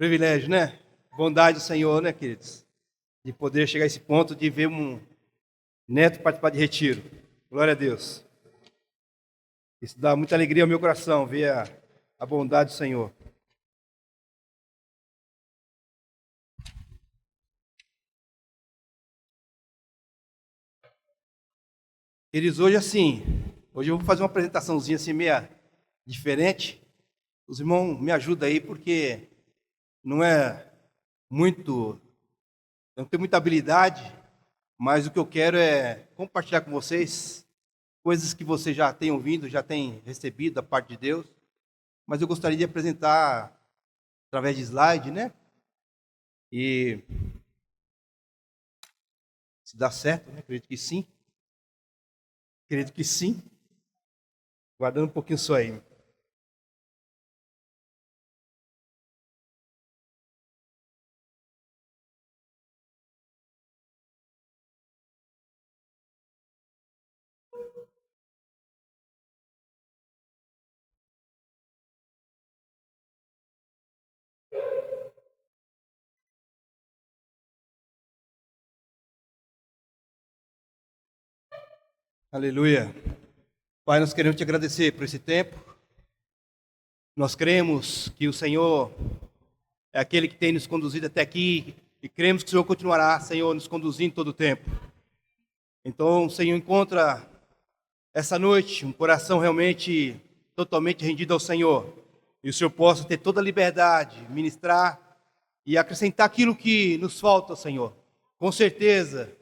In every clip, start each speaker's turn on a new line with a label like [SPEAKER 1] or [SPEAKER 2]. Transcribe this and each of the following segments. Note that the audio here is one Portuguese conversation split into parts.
[SPEAKER 1] Privilégio, né? Bondade do Senhor, né, queridos? De poder chegar a esse ponto de ver um neto participar de retiro. Glória a Deus. Isso dá muita alegria ao meu coração, ver a bondade do Senhor. Queridos, hoje eu vou fazer uma apresentaçãozinha assim, meia diferente. Os irmãos me ajudam aí, porque não é muito, eu não tenho muita habilidade, mas o que eu quero é compartilhar com vocês coisas que vocês já têm ouvido, já têm recebido da parte de Deus, mas eu gostaria de apresentar através de slide, né? E se dá certo, né? Acredito que sim. Acredito que sim. Guardando um pouquinho só aí. Aleluia. Pai, nós queremos te agradecer por esse tempo. Nós cremos que o Senhor é aquele que tem nos conduzido até aqui e cremos que o Senhor continuará, Senhor, nos conduzindo todo o tempo. Então, o Senhor encontra essa noite um coração realmente totalmente rendido ao Senhor. E o Senhor possa ter toda a liberdade, ministrar e acrescentar aquilo que nos falta, Senhor. Com certeza,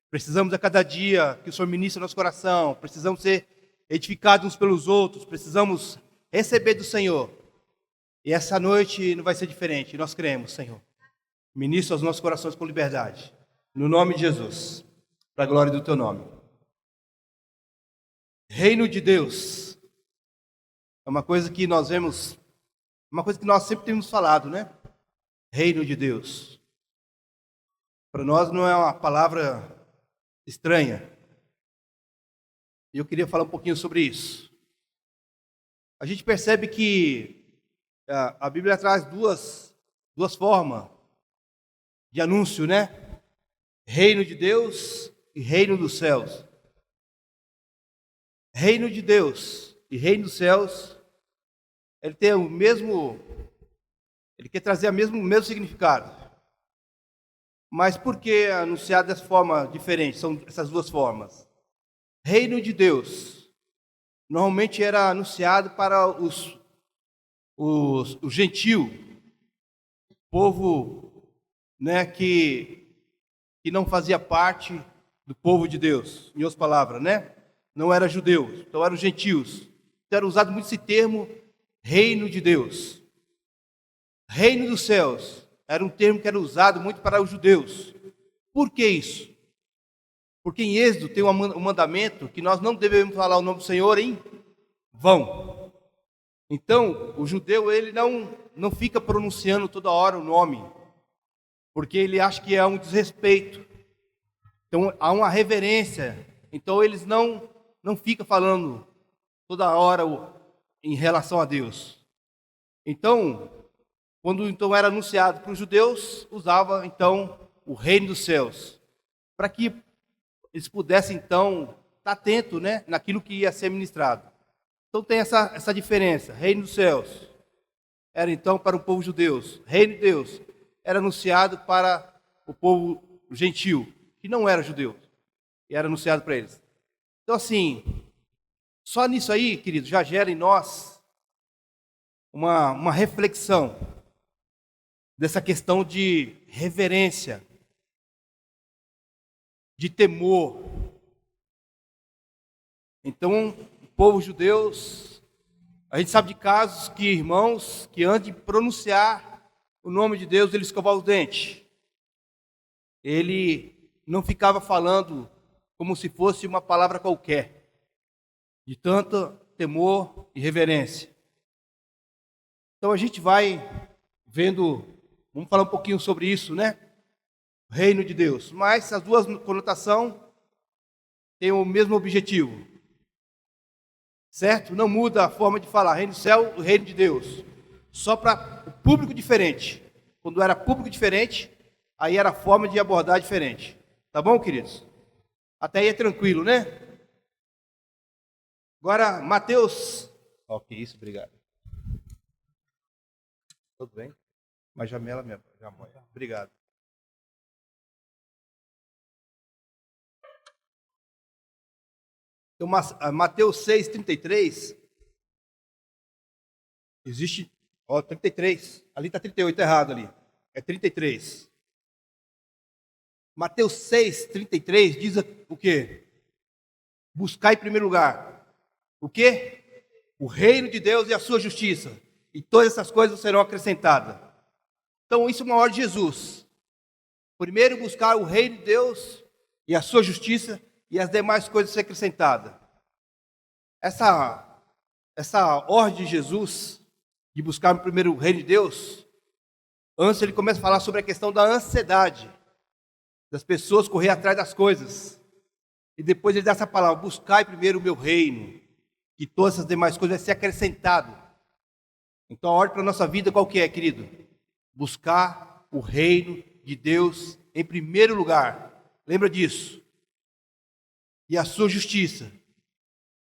[SPEAKER 1] precisamos a cada dia que o Senhor ministre no nosso coração, precisamos ser edificados uns pelos outros, precisamos receber do Senhor. E essa noite não vai ser diferente, nós cremos, Senhor. Ministra os nossos corações com liberdade. No nome de Jesus, para a glória do teu nome. Reino de Deus é uma coisa que nós vemos, uma coisa que nós sempre temos falado, né? Reino de Deus. Para nós não é uma palavra estranha. E eu queria falar um pouquinho sobre isso. A gente percebe que a Bíblia traz duas formas de anúncio, né? Reino de Deus e reino dos céus. Reino de Deus e reino dos céus, ele tem o mesmo, ele quer trazer o mesmo significado. Mas por que anunciar dessa forma diferente? São essas duas formas. Reino de Deus normalmente era anunciado para o gentil, o povo, né, que não fazia parte do povo de Deus, em outras palavras, né? Não era judeu, então eram gentios. Então era usado muito esse termo, reino de Deus. Reino dos céus era um termo que era usado muito para os judeus. Por que isso? Porque em Êxodo tem um mandamento que nós não devemos falar o nome do Senhor em vão. Então, o judeu, ele não fica pronunciando toda hora o nome, porque ele acha que é um desrespeito. Então, há uma reverência. Então, eles não ficam falando toda hora em relação a Deus. Então, quando então era anunciado para os judeus, usava então o reino dos céus, para que eles pudessem então estar atentos, né, naquilo que ia ser ministrado. Então tem essa diferença. Reino dos céus era então para o povo judeu. Reino de Deus era anunciado para o povo gentil, que não era judeu, e era anunciado para eles. Então assim, só nisso aí, querido, já gera em nós uma reflexão dessa questão de reverência, de temor. Então, o povo judeu, a gente sabe de casos que irmãos que antes de pronunciar o nome de Deus, ele escovavam os dentes. Ele não ficava falando como se fosse uma palavra qualquer, de tanto temor e reverência. Então a gente vai vendo, vamos falar um pouquinho sobre isso, né? Reino de Deus. Mas as duas conotações têm o mesmo objetivo. Certo? Não muda a forma de falar. Reino do céu e reino de Deus. Só para o público diferente. Quando era público diferente, aí era a forma de abordar diferente. Tá bom, queridos? Até aí é tranquilo, né? Agora, Mateus... Ok, isso, obrigado. Tudo bem? Mas Jamela mesmo, já morre. Obrigado. Então, Mateus 6:33, existe, 33, ali está 38, errado ali, é 33. Mateus 6:33 diz o quê? Buscar em primeiro lugar, o quê? O reino de Deus e a sua justiça, e todas essas coisas serão acrescentadas. Então, isso é uma ordem de Jesus. Primeiro buscar o reino de Deus e a sua justiça, e as demais coisas serão acrescentadas. Essa ordem de Jesus, de buscar primeiro o reino de Deus, antes ele começa a falar sobre a questão da ansiedade, das pessoas correr atrás das coisas, e depois ele dá essa palavra, buscai primeiro o meu reino, que todas as demais coisas vão ser acrescentadas. Então a ordem para a nossa vida qual que é, querido? Buscar o reino de Deus em primeiro lugar, lembra disso, e a sua justiça,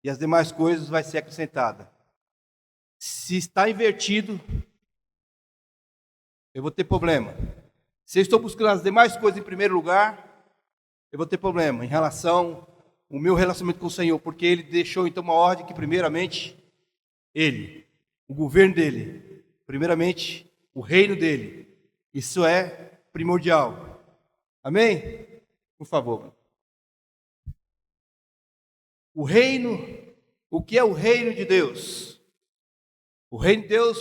[SPEAKER 1] e as demais coisas vai ser acrescentada. Se está invertido, eu vou ter problema. Se eu estou buscando as demais coisas em primeiro lugar, eu vou ter problema em relação ao meu relacionamento com o Senhor, porque Ele deixou então uma ordem que primeiramente Ele, o governo dEle, primeiramente o reino dEle, isso é primordial. Amém? Por favor. O reino, o que é o reino de Deus? O reino de Deus,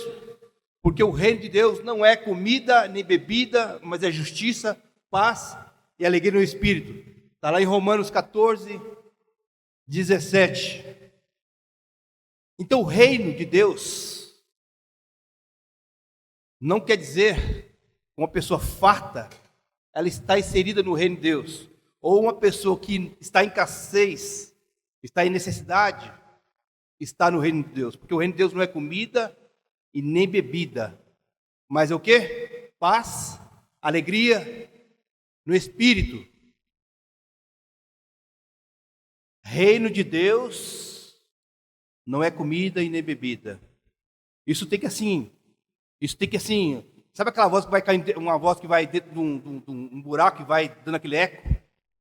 [SPEAKER 1] porque o reino de Deus não é comida nem bebida, mas é justiça, paz e alegria no Espírito. Está lá em Romanos 14:17. Então o reino de Deus não quer dizer uma pessoa farta, ela está inserida no reino de Deus, ou uma pessoa que está em escassez, está em necessidade, está no reino de Deus, porque o reino de Deus não é comida e nem bebida, mas é o quê? Paz, alegria no Espírito. Reino de Deus não é comida e nem bebida. Isso tem que assim, sabe aquela voz que vai cair, uma voz que vai dentro de um buraco e vai dando aquele eco?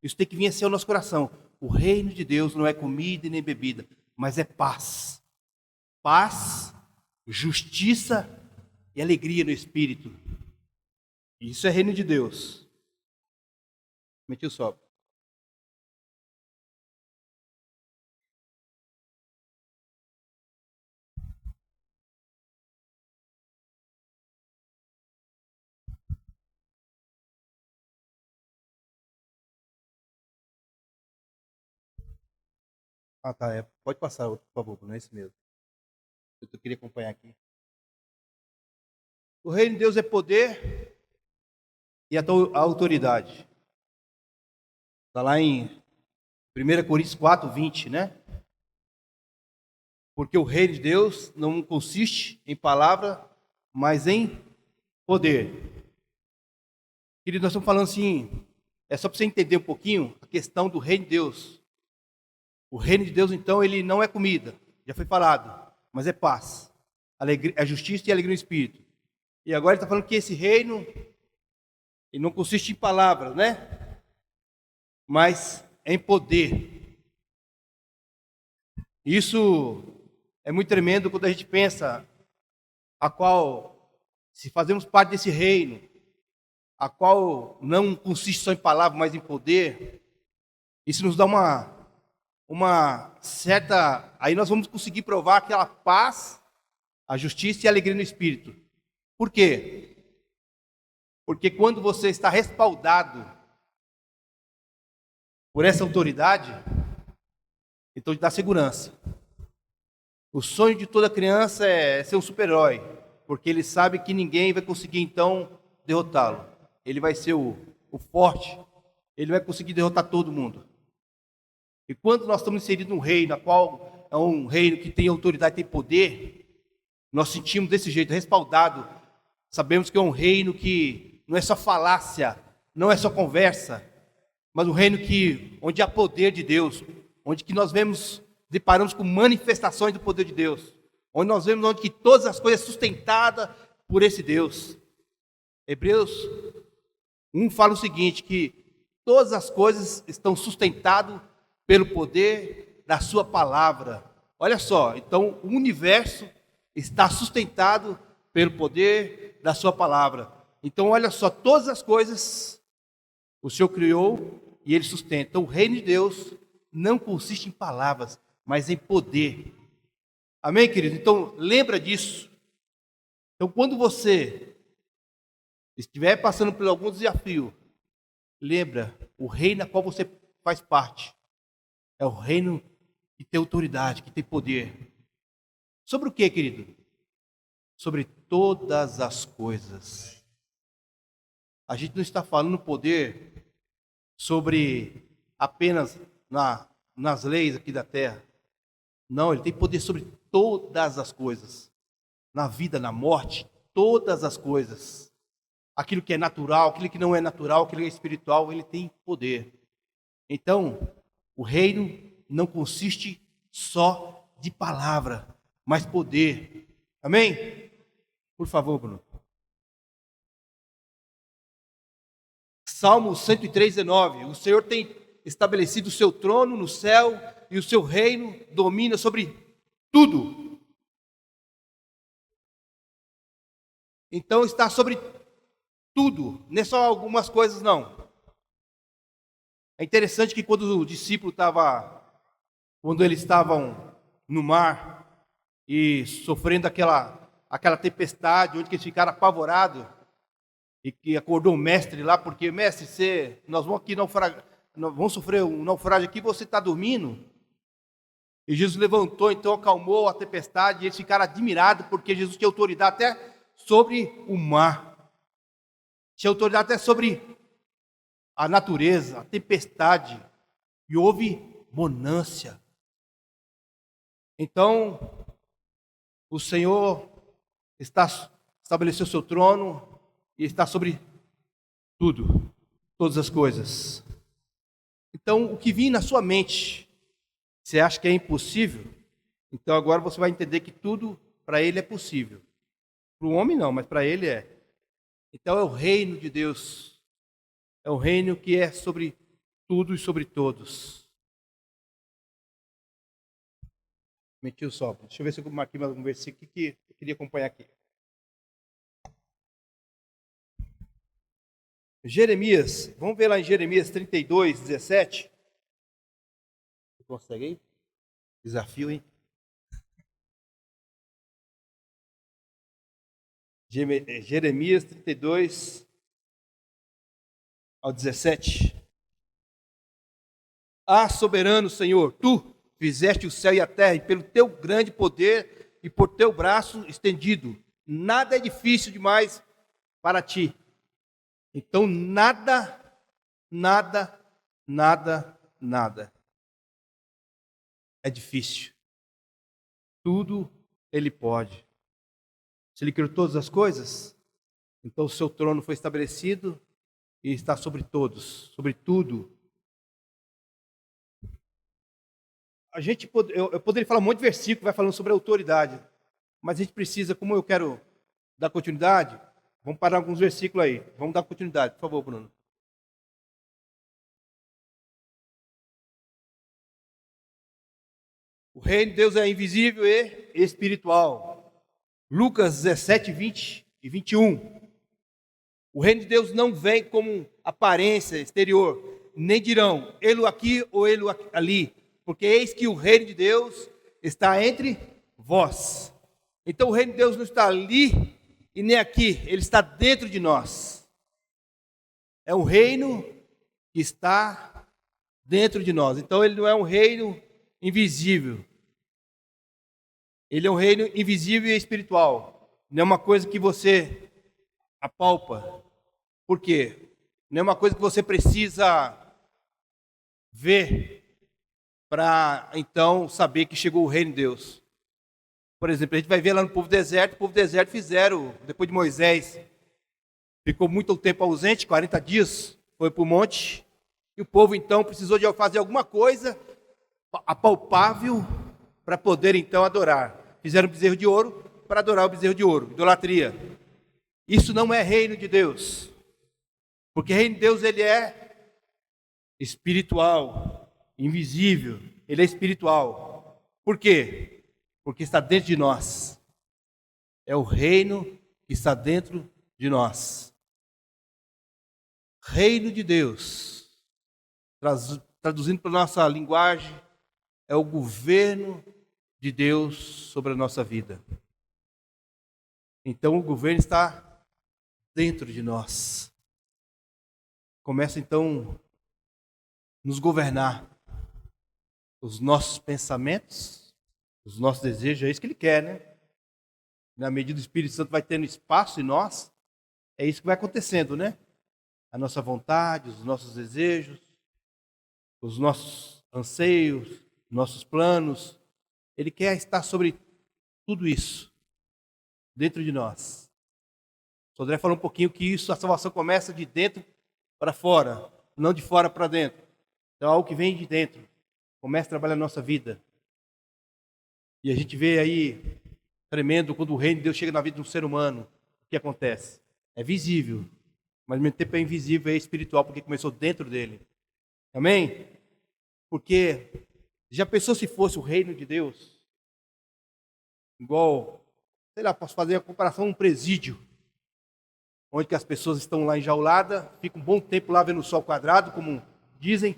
[SPEAKER 1] Isso tem que vir assim ao nosso coração. O reino de Deus não é comida e nem bebida, mas é paz. Paz, justiça e alegria no Espírito. Isso é reino de Deus. Meti o sol. Ah, tá. Pode passar, por favor, não é esse mesmo. Eu queria acompanhar aqui. O reino de Deus é poder e a autoridade. Está lá em 1 Coríntios 4:20, né? Porque o reino de Deus não consiste em palavra, mas em poder. Querido, nós estamos falando assim, é só para você entender um pouquinho a questão do reino de Deus. O reino de Deus, então, ele não é comida, já foi falado, mas é paz, alegria, é justiça e alegria no Espírito. E agora ele está falando que esse reino, ele não consiste em palavras, né? Mas em poder. Isso é muito tremendo quando a gente pensa a qual, se fazemos parte desse reino, a qual não consiste só em palavras, mas em poder, isso nos dá uma certa... Aí nós vamos conseguir provar aquela paz, a justiça e a alegria no Espírito. Por quê? Porque quando você está respaldado por essa autoridade, então te dá segurança. O sonho de toda criança é ser um super-herói, porque ele sabe que ninguém vai conseguir então derrotá-lo. Ele vai ser o forte, ele vai conseguir derrotar todo mundo. E quando nós estamos inseridos num reino, a qual é um reino que tem autoridade, tem poder, nós sentimos desse jeito, respaldado sabemos que é um reino que não é só falácia, não é só conversa, mas um reino onde há poder de Deus, onde que nós deparamos com manifestações do poder de Deus, onde nós vemos onde que todas as coisas são sustentadas por esse Deus. Hebreus 1 fala o seguinte, que todas as coisas estão sustentadas pelo poder da sua palavra. Olha só, então o universo está sustentado pelo poder da sua palavra. Então olha só, todas as coisas o Senhor criou e Ele sustenta. Então o reino de Deus não consiste em palavras, mas em poder. Amém, querido? Então lembra disso. Então quando você estiver passando por algum desafio, lembra, o reino a qual você faz parte é o reino que tem autoridade, que tem poder. Sobre o que, querido? Sobre todas as coisas. A gente não está falando poder sobre apenas nas leis aqui da terra. Não, ele tem poder sobre todas as coisas. Na vida, na morte, todas as coisas. Aquilo que é natural, aquilo que não é natural, aquilo que é espiritual, ele tem poder. Então, o reino não consiste só de palavra, mas poder. Amém? Por favor, Bruno. Salmo 103:19. O Senhor tem estabelecido o seu trono no céu e o seu reino domina sobre tudo. Então está sobre tudo, não é só algumas coisas não. É interessante que quando eles estavam no mar e sofrendo aquela tempestade, onde eles ficaram apavorados, e que acordou o mestre lá, porque, mestre, nós vamos aqui vamos sofrer um naufrágio aqui, você está dormindo? E Jesus levantou, então acalmou a tempestade, e eles ficaram admirados, porque Jesus tinha autoridade até sobre o mar, tinha autoridade até sobre a natureza, a tempestade, e houve bonança. Então, o Senhor estabeleceu seu trono e está sobre tudo, todas as coisas. Então, o que vir na sua mente, você acha que é impossível? Então agora você vai entender que tudo para Ele é possível. Para o homem não, mas para Ele é. Então é o reino de Deus. É o reino que é sobre tudo e sobre todos. Meti o sol. Deixa eu ver se eu marquei mais um versículo que eu queria acompanhar aqui. Jeremias, vamos ver lá em Jeremias 32:17. Você consegue aí? Desafio, hein? Jeremias 32:17. Ah, soberano Senhor, tu fizeste o céu e a terra, e pelo teu grande poder e por teu braço estendido, nada é difícil demais para ti. Então nada é difícil. Tudo Ele pode. Se Ele criou todas as coisas, então o seu trono foi estabelecido e está sobre todos, sobre tudo. Eu poderia falar um monte de versículo, vai falando sobre a autoridade, mas a gente precisa, como eu quero dar continuidade, vamos parar alguns versículos aí. Vamos dar continuidade, por favor, Bruno. O reino de Deus é invisível e espiritual. Lucas 17, 20 e 21. O reino de Deus não vem como aparência exterior, nem dirão, ele aqui ou ele ali, porque eis que o reino de Deus está entre vós. Então o reino de Deus não está ali e nem aqui, ele está dentro de nós. É um reino que está dentro de nós. Então ele não é um reino invisível. Ele é um reino invisível e espiritual. Não é uma coisa que você apalpa. Por quê? Não é uma coisa que você precisa ver para então saber que chegou o reino de Deus. Por exemplo, a gente vai ver lá no povo deserto, o povo deserto fizeram, depois de Moisés, ficou muito tempo ausente, 40 dias, foi para o monte, e o povo então precisou de fazer alguma coisa apalpável para poder então adorar. Fizeram um bezerro de ouro para adorar o bezerro de ouro, idolatria. Isso não é reino de Deus, porque reino de Deus ele é espiritual, invisível, ele é espiritual. Por quê? Porque está dentro de nós. É o reino que está dentro de nós. Reino de Deus, traduzindo para a nossa linguagem, é o governo de Deus sobre a nossa vida. Então o governo está dentro de nós. Começa então a nos governar. Os nossos pensamentos, os nossos desejos, é isso que Ele quer, né? Na medida que o Espírito Santo vai tendo espaço em nós, é isso que vai acontecendo, né? A nossa vontade, os nossos desejos, os nossos anseios, nossos planos. Ele quer estar sobre tudo isso, dentro de nós. O André falou um pouquinho que isso, a salvação começa de dentro para fora, não de fora para dentro. Então, é algo que vem de dentro, começa a trabalhar na nossa vida. E a gente vê aí, tremendo, quando o reino de Deus chega na vida de um ser humano, o que acontece? É visível, mas ao mesmo tempo é invisível, é espiritual, porque começou dentro dele. Amém? Porque, já pensou se fosse o reino de Deus? Igual, sei lá, posso fazer a comparação a um presídio, onde que as pessoas estão lá enjauladas, ficam um bom tempo lá vendo o sol quadrado, como dizem,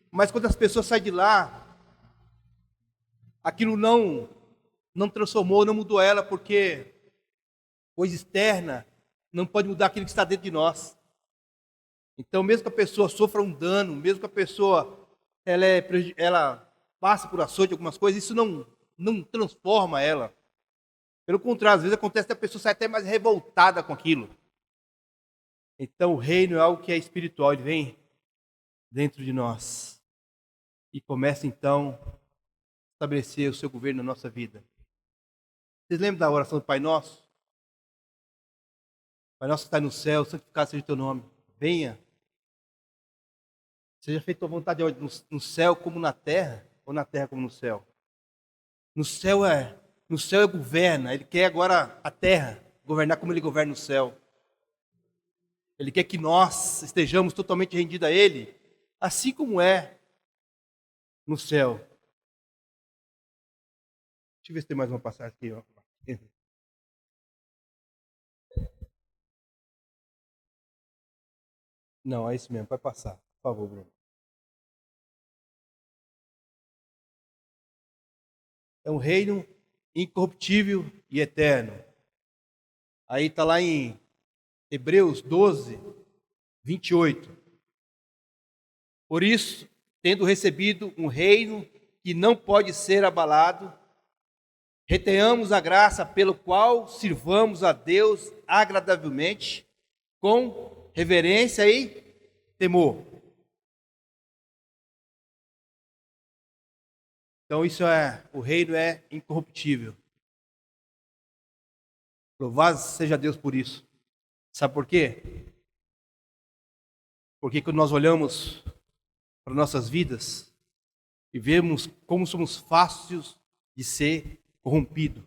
[SPEAKER 1] mas quando as pessoas saem de lá, aquilo não transformou, não mudou ela, porque coisa externa não pode mudar aquilo que está dentro de nós. Então, mesmo que a pessoa sofra um dano, mesmo que a pessoa ela passe por açoite, algumas coisas, isso não transforma ela. Pelo contrário, às vezes acontece que a pessoa sai até mais revoltada com aquilo. Então, o reino é algo que é espiritual, ele vem dentro de nós e começa então a estabelecer o seu governo na nossa vida. Vocês lembram da oração do Pai Nosso? Pai Nosso que está no céu, santificado seja o teu nome. Venha. Seja feita a tua vontade no céu como na terra, ou na terra como no céu. No céu governa, ele quer agora a terra, governar como ele governa no céu. Ele quer que nós estejamos totalmente rendidos a ele, assim como é no céu. Deixa eu ver se tem mais uma passagem aqui. Ó. Não, é isso mesmo, vai passar. Por favor, Bruno. É um reino incorruptível e eterno. Aí está lá em Hebreus 12, 28. Por isso, tendo recebido um reino que não pode ser abalado, retenhamos a graça pelo qual sirvamos a Deus agradavelmente, com reverência e temor. Então o reino é incorruptível. Louvado seja Deus por isso. Sabe por quê? Porque quando nós olhamos para nossas vidas e vemos como somos fáceis de ser corrompidos,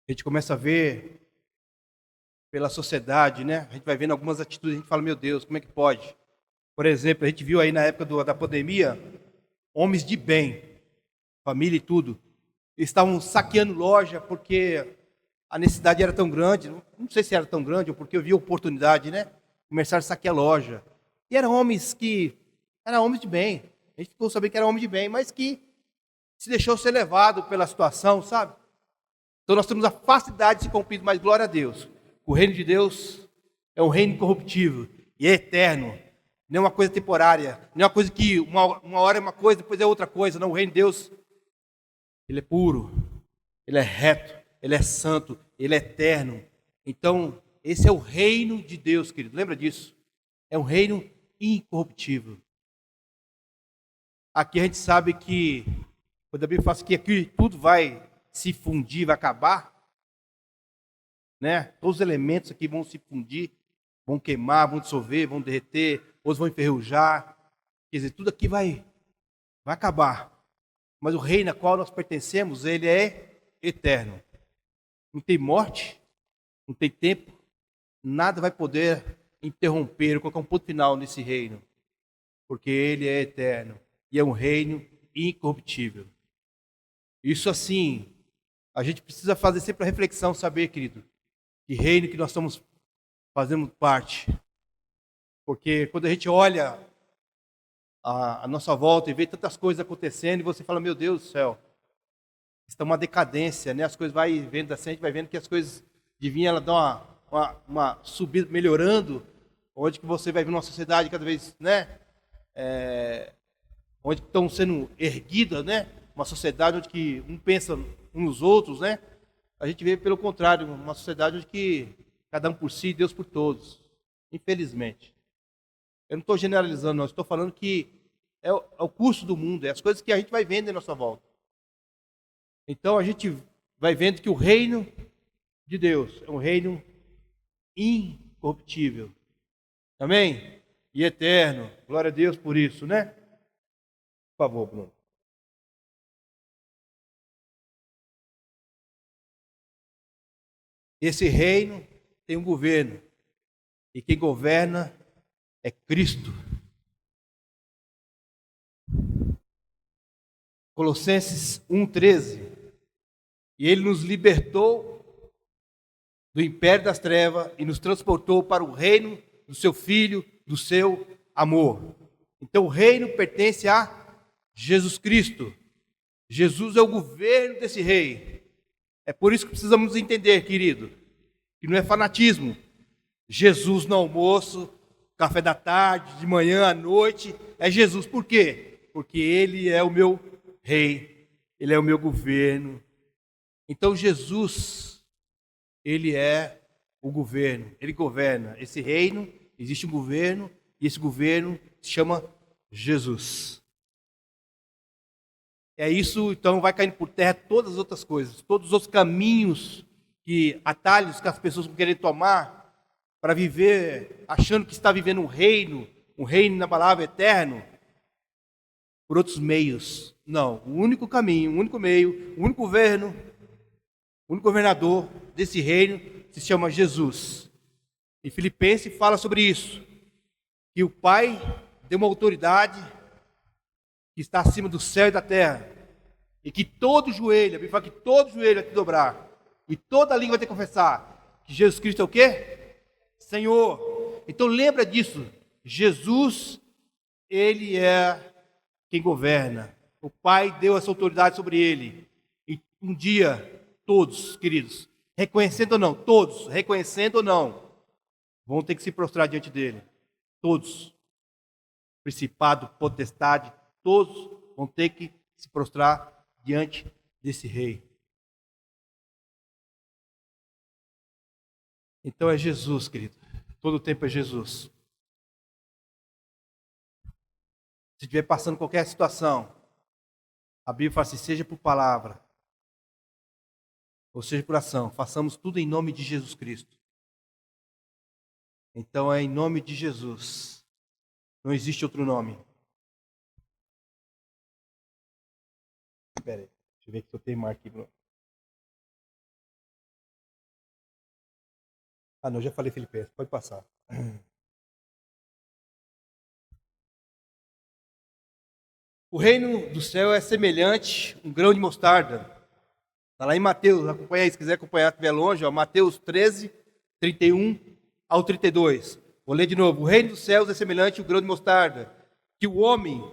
[SPEAKER 1] a gente começa a ver pela sociedade, né? A gente vai vendo algumas atitudes, a gente fala, meu Deus, como é que pode? Por exemplo, a gente viu aí na época da pandemia, homens de bem, família e tudo, eles estavam saqueando loja porque a necessidade era tão grande, não sei se era tão grande ou porque eu vi oportunidade, né? Começaram a saquear a loja. E eram homens de bem. A gente ficou sabendo que era homem de bem, mas que se deixou ser levado pela situação, sabe? Então nós temos a facilidade de se cumprir, mas glória a Deus. O reino de Deus é um reino incorruptível e é eterno. Não é uma coisa temporária, não é uma coisa que uma hora é uma coisa, depois é outra coisa. Não, o reino de Deus, ele é puro, ele é reto, ele é santo, ele é eterno. Então, esse é o reino de Deus, querido. Lembra disso? É um reino incorruptível. Aqui a gente sabe que, quando a Bíblia fala que aqui tudo vai se fundir, vai acabar, né? Todos os elementos aqui vão se fundir, vão queimar, vão dissolver, vão derreter, outros vão enferrujar. Quer dizer, tudo aqui vai acabar. Mas o reino a qual nós pertencemos, ele é eterno. Não tem morte, não tem tempo, nada vai poder interromper, colocar um ponto final nesse reino, porque ele é eterno e é um reino incorruptível. Isso assim, a gente precisa fazer sempre a reflexão, saber, querido, que reino que nós estamos fazendo parte. Porque quando a gente olha a nossa volta e vê tantas coisas acontecendo, e você fala, meu Deus do céu, está uma decadência, né? As coisas vai vendo assim, a gente vai vendo que as coisas deviam ela dar uma subida, melhorando, onde que você vai ver uma sociedade cada vez, né? Onde estão sendo erguidas, né? Uma sociedade onde que um pensa uns nos outros, né? A gente vê pelo contrário, uma sociedade onde que cada um por si, Deus por todos. Infelizmente. Eu não estou generalizando, não. Estou falando que é o curso do mundo, é as coisas que a gente vai vendo em nossa volta. Então a gente vai vendo que o reino de Deus é um reino incorruptível. Amém? E eterno. Glória a Deus por isso, né? Por favor, Bruno. Esse reino tem um governo. E quem governa é Cristo. Colossenses 1,13. E ele nos libertou do império das trevas e nos transportou para o reino do seu Filho, do seu amor. Então o reino pertence a Jesus Cristo. Jesus é o governo desse rei. É por isso que precisamos entender, querido, que não é fanatismo. Jesus no almoço, café da tarde, de manhã, à noite, é Jesus. Por quê? Porque ele é o meu rei, ele é o meu governo. Então Jesus, ele é o governo, ele governa esse reino, existe um governo, e esse governo se chama Jesus. É isso, então vai caindo por terra todas as outras coisas, todos os outros caminhos, atalhos que as pessoas vão querer tomar para viver, achando que está vivendo um reino na palavra eterno, por outros meios. Não, o único caminho, o único meio, o único governo, o único governador desse reino se chama Jesus. E Filipenses fala sobre isso, que o Pai deu uma autoridade que está acima do céu e da terra, e que todo joelho, a Bíblia fala que todo joelho vai te dobrar, e toda língua vai ter que confessar que Jesus Cristo é o quê? Senhor. Então lembra disso, Jesus, ele é quem governa, o Pai deu essa autoridade sobre ele, e um dia, todos, queridos, reconhecendo ou não, todos, reconhecendo ou não, vão ter que se prostrar diante dele, todos, principado, potestade, todos vão ter que se prostrar diante desse rei. Então é Jesus, querido. Todo o tempo é Jesus. Se estiver passando qualquer situação, a Bíblia fala assim, seja por palavra, ou seja por ação, façamos tudo em nome de Jesus Cristo. Então é em nome de Jesus. Não existe outro nome. Espera aí, deixa eu ver se eu tenho marca aqui, Bruno. Ah, não, já falei Filipenses, pode passar. O reino do céu é semelhante a um grão de mostarda. Está lá em Mateus, acompanha aí, se quiser acompanhar, se estiver longe, ó, Mateus 13, 31 ao 32. Vou ler de novo. O reino dos céus é semelhante a um grão de mostarda, que o homem,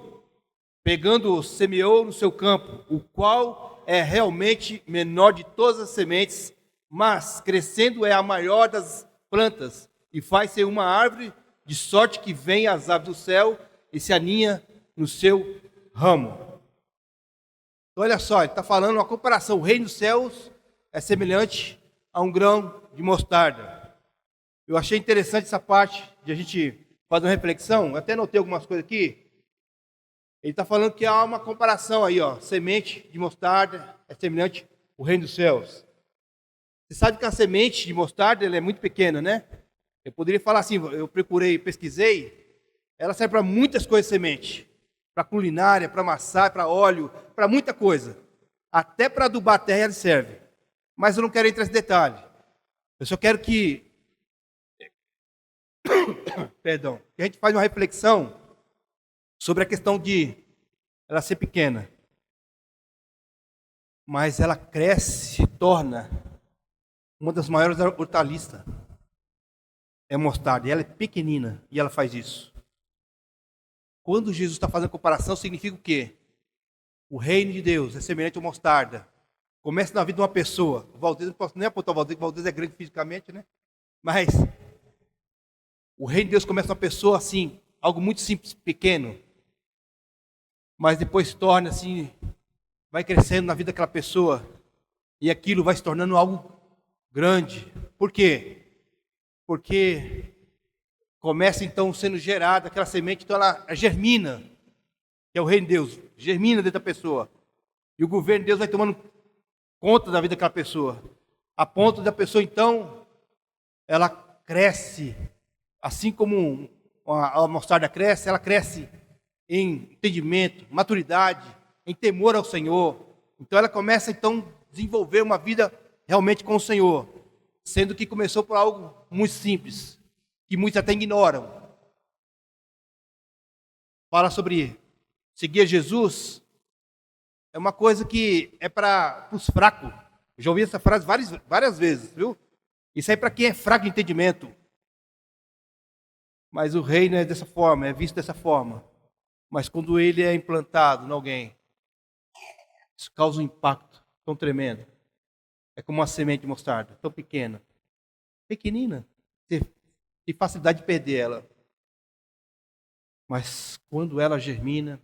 [SPEAKER 1] pegando, semeou no seu campo, o qual é realmente menor de todas as sementes, mas crescendo é a maior das plantas, e faz ser uma árvore, de sorte que vem as aves do céu e se aninha no seu ramo. Então, olha só, ele está falando uma comparação. O reino dos céus é semelhante a um grão de mostarda. Eu achei interessante essa parte de a gente fazer uma reflexão. Eu até notei algumas coisas aqui. Ele está falando que há uma comparação aí, ó. Semente de mostarda é semelhante o reino dos céus. Você sabe que a semente de mostarda ela é muito pequena, né? Eu poderia falar assim, eu procurei, pesquisei, ela serve para muitas coisas semente. Para culinária, para massagem, para óleo, para muita coisa. Até para adubar a terra ela serve. Mas eu não quero entrar nesse detalhe. Eu só quero perdão, que a gente faz uma reflexão sobre a questão de ela ser pequena. Mas ela cresce, se torna uma das maiores hortaliças. É mostarda, e ela é pequenina, e ela faz isso. Quando Jesus está fazendo comparação, significa o quê? O reino de Deus é semelhante a mostarda. Começa na vida de uma pessoa. O Valdez, não posso nem apontar o Valdez é grande fisicamente, né? Mas o reino de Deus começa numa pessoa assim, algo muito simples, pequeno. Mas depois se torna assim, vai crescendo na vida daquela pessoa. E aquilo vai se tornando algo grande. Por quê? Porque começa então sendo gerada aquela semente, então ela germina, que é o reino de Deus, germina dentro da pessoa. E o governo de Deus vai tomando conta da vida daquela pessoa. A ponto da pessoa então, ela cresce, assim como a mostarda cresce, ela cresce em entendimento, maturidade, em temor ao Senhor. Então ela começa então a desenvolver uma vida realmente com o Senhor, sendo que começou por algo muito simples, que muitos até ignoram. Fala sobre seguir Jesus, é uma coisa que é para os fracos. Eu já ouvi essa frase várias vezes, viu? Isso aí é para quem é fraco de entendimento. Mas o reino é dessa forma, é visto dessa forma. Mas quando ele é implantado em alguém, isso causa um impacto tão tremendo. É como uma semente de mostarda, tão pequena, pequenina. Você tem facilidade de perder ela. Mas quando ela germina,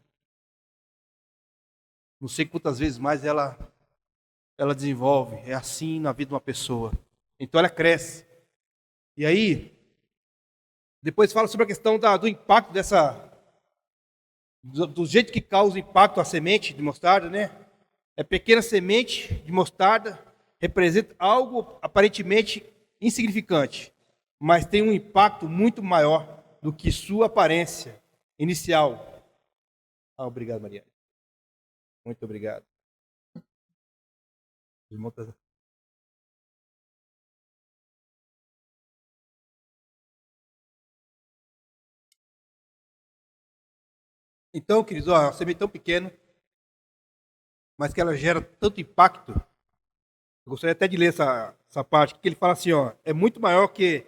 [SPEAKER 1] não sei quantas vezes mais ela desenvolve. É assim na vida de uma pessoa. Então ela cresce. E aí, depois fala sobre a questão do impacto do jeito que causa impacto a semente de mostarda, né? É pequena semente de mostarda, representa algo aparentemente insignificante, mas tem um impacto muito maior do que sua aparência inicial. Obrigado, Maria. Muito obrigado. Então, queridos, a semente tão pequena, mas que ela gera tanto impacto. Eu gostaria até de ler essa parte, que ele fala assim, ó, é muito maior que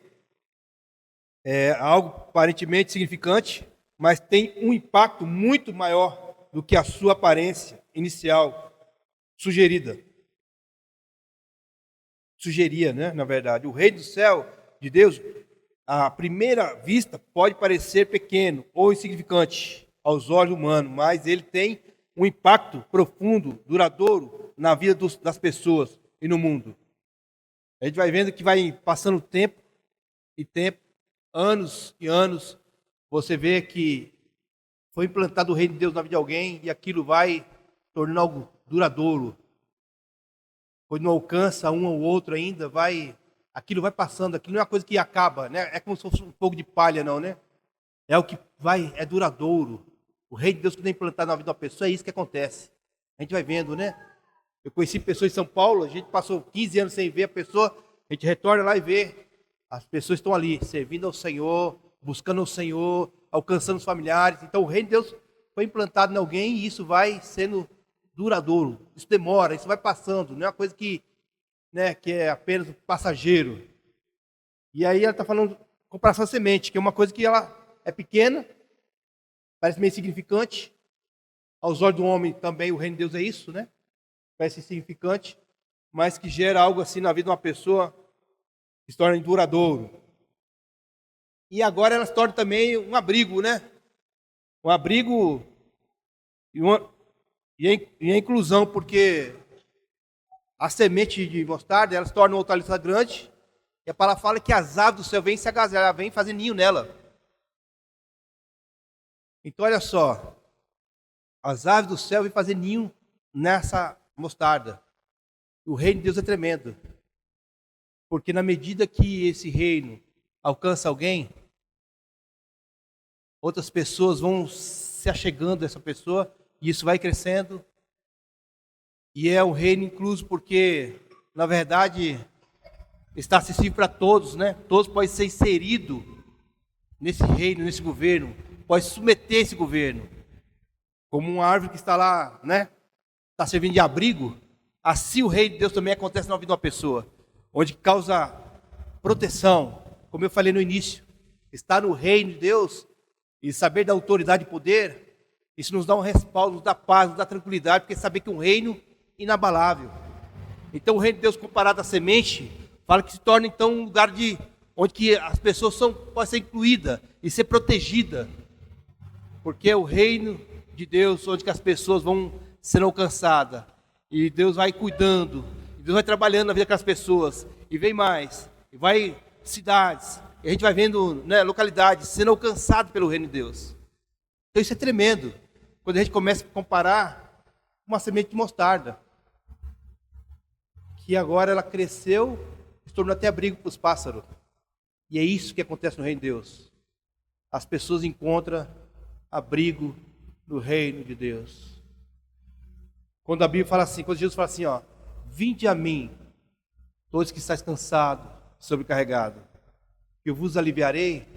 [SPEAKER 1] algo aparentemente significante, mas tem um impacto muito maior do que a sua aparência inicial sugerida. Sugeria, né, na verdade. O reino do céu de Deus, à primeira vista, pode parecer pequeno ou insignificante aos olhos humanos, mas ele tem um impacto profundo, duradouro na vida das pessoas e no mundo. A gente vai vendo que vai passando tempo e tempo, anos e anos, você vê que foi implantado o reino de Deus na vida de alguém e aquilo vai tornando algo duradouro. Quando não alcança um ou outro ainda, aquilo vai passando, aquilo não é uma coisa que acaba, né? É como se fosse um fogo de palha, não, né? É o que é duradouro. O reino de Deus que é implantado na vida de uma pessoa, é isso que acontece. A gente vai vendo, né? Eu conheci pessoas em São Paulo, a gente passou 15 anos sem ver a pessoa, a gente retorna lá e vê. As pessoas estão ali, servindo ao Senhor, buscando o Senhor, alcançando os familiares. Então o reino de Deus foi implantado em alguém e isso vai sendo duradouro. Isso demora, isso vai passando. Não é uma coisa que é apenas passageiro. E aí ela está falando comparação à semente, que é uma coisa que ela é pequena, parece meio insignificante. Aos olhos do homem também o reino de Deus é isso, né? Parece insignificante, mas que gera algo assim na vida de uma pessoa que se torna duradouro. E agora ela se torna também um abrigo, né? Um abrigo e a inclusão, porque a semente de mostarda, ela se torna uma hortaliça grande, e a palavra fala que as aves do céu vêm se agasalhar, vêm fazer ninho nela. Então olha só, as aves do céu vêm fazer ninho nessa mostarda. O reino de Deus é tremendo. Porque na medida que esse reino alcança alguém, outras pessoas vão se achegando a essa pessoa, e isso vai crescendo. E é um reino incluso porque, na verdade, está acessível para todos, né? Todos podem ser inseridos nesse reino, nesse governo, podem submeter esse governo. Como uma árvore que está lá, né? Está servindo de abrigo, assim o reino de Deus também acontece na vida de uma pessoa, onde causa proteção, como eu falei no início, estar no reino de Deus e saber da autoridade e poder, isso nos dá um respaldo, nos dá paz, nos dá tranquilidade, porque saber que é um reino inabalável. Então o reino de Deus comparado à semente, fala que se torna então um lugar onde que as pessoas podem ser incluídas e ser protegidas, porque é o reino de Deus onde que as pessoas vão sendo alcançadas, e Deus vai cuidando, e Deus vai trabalhando na vida das pessoas, e vem mais, e vai cidades, e a gente vai vendo, né, localidades sendo alcançadas pelo reino de Deus. Então isso é tremendo, quando a gente começa a comparar uma semente de mostarda, que agora ela cresceu, se tornou até abrigo para os pássaros. E é isso que acontece no reino de Deus. As pessoas encontram abrigo no reino de Deus. Quando a Bíblia fala assim, quando Jesus fala assim, ó, vinde a mim, todos que estáis cansados, sobrecarregados, que eu vos aliviarei.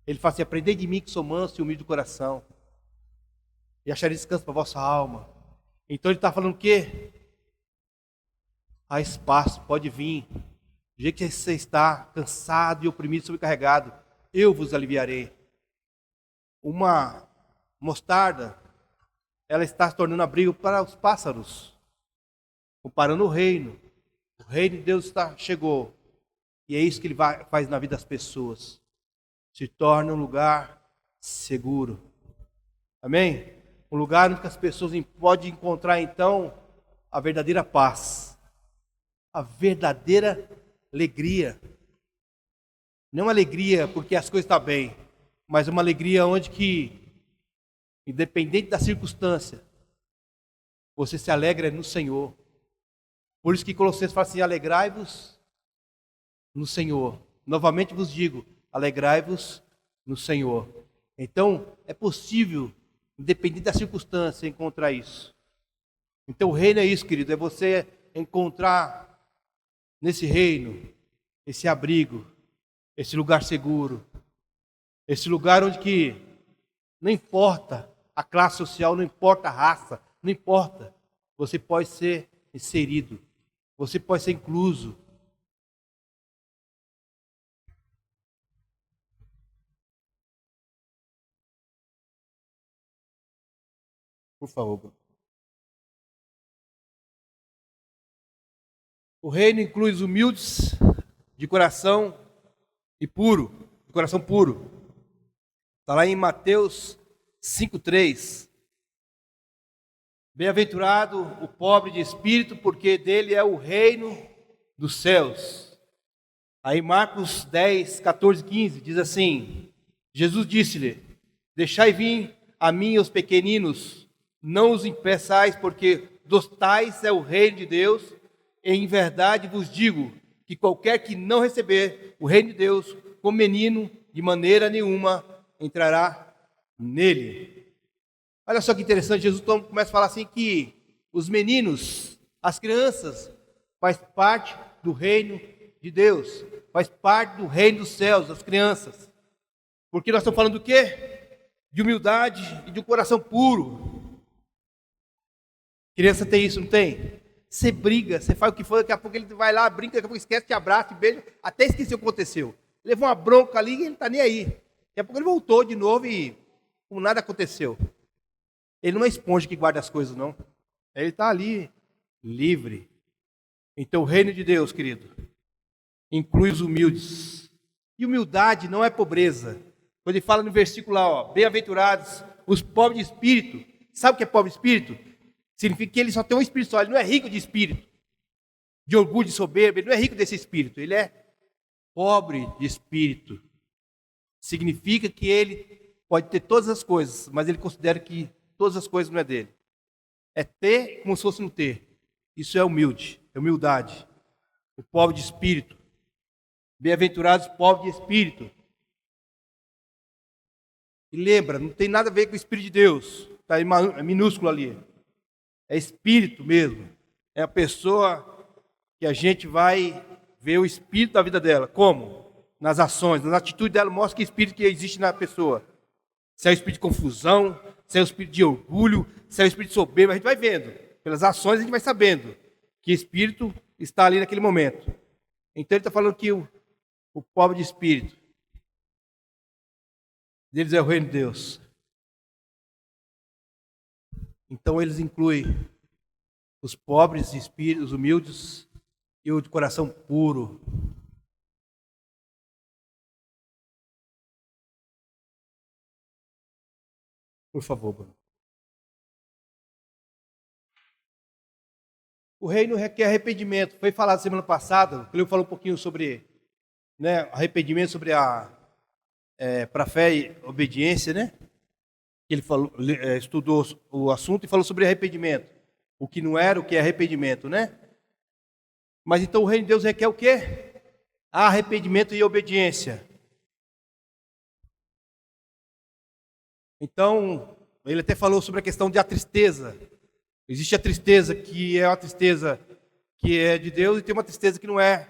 [SPEAKER 1] Ele fala assim, aprendei de mim que sou manso e humilde do coração, e acharei descanso para a vossa alma. Então ele está falando o quê? Há espaço, pode vir. Do jeito que você está cansado e oprimido, sobrecarregado, eu vos aliviarei. Uma mostarda, ela está se tornando abrigo para os pássaros, comparando o reino. O reino de Deus chegou, e é isso que ele faz na vida das pessoas. Se torna um lugar seguro. Amém? Um lugar onde as pessoas podem encontrar então a verdadeira paz, a verdadeira alegria. Não uma alegria porque as coisas estão bem, mas uma alegria onde que, independente da circunstância, você se alegra no Senhor. Por isso que Colossenses fala assim, alegrai-vos no Senhor. Novamente vos digo, alegrai-vos no Senhor. Então, é possível, independente da circunstância, encontrar isso. Então, o reino é isso, querido, é você encontrar nesse reino, esse abrigo, esse lugar seguro, esse lugar onde que não importa a classe social, não importa a raça, não importa, você pode ser inserido, você pode ser incluso. Por favor. O reino inclui os humildes de coração e puro, de coração puro. Está lá em Mateus 5,3. Bem-aventurado o pobre de espírito, porque dele é o reino dos céus. Aí Marcos 10, 14, 15 diz assim, Jesus disse-lhe, deixai vir a mim os pequeninos, não os impeçais, porque dos tais é o reino de Deus. Em verdade vos digo que qualquer que não receber o reino de Deus como menino, de maneira nenhuma entrará nele. Olha só que interessante, Jesus começa a falar assim que os meninos, as crianças, faz parte do reino de Deus, faz parte do reino dos céus, as crianças. Porque nós estamos falando do quê? De humildade e de um coração puro. Criança tem isso, não tem? Você briga, você faz o que for, daqui a pouco ele vai lá, brinca, daqui a pouco esquece, te abraça, te beija, até esqueceu o que aconteceu. Levou uma bronca ali e ele não está nem aí. Daqui a pouco ele voltou de novo e como nada aconteceu. Ele não é esponja que guarda as coisas, não. Ele está ali, livre. Então o reino de Deus, querido, inclui os humildes. E humildade não é pobreza. Quando ele fala no versículo lá, ó, bem-aventurados os pobres de espírito. Sabe o que é pobre de espírito? Significa que ele só tem um espírito só, ele não é rico de espírito, de orgulho, de soberba, ele não é rico desse espírito, ele é pobre de espírito. Significa que ele pode ter todas as coisas, mas ele considera que todas as coisas não é dele. É ter como se fosse não ter. Isso é humilde, é humildade. O pobre de espírito. Bem-aventurados os pobres de espírito. E lembra, não tem nada a ver com o Espírito de Deus. Está em minúsculo ali. É espírito mesmo. É a pessoa que a gente vai ver o espírito da vida dela. Como? Nas ações, nas atitudes dela, mostra que espírito que existe na pessoa. Se é o espírito de confusão, se é o espírito de orgulho, se é o espírito de soberba, a gente vai vendo. Pelas ações a gente vai sabendo que espírito está ali naquele momento. Então ele está falando que o pobre de espírito, deles é o reino de Deus. Então eles incluem os pobres de espírito, os humildes e o de coração puro. Por favor, Bruno. O reino requer arrependimento. Foi falado semana passada, o Cleo falou um pouquinho sobre, né, arrependimento, sobre para fé e obediência, né? Ele falou, estudou o assunto e falou sobre arrependimento. O que não era, o que é arrependimento, né? Mas então o reino de Deus requer o quê? Arrependimento e obediência. Então, ele até falou sobre a questão de a tristeza. Existe a tristeza que é uma tristeza que é de Deus e tem uma tristeza que não é,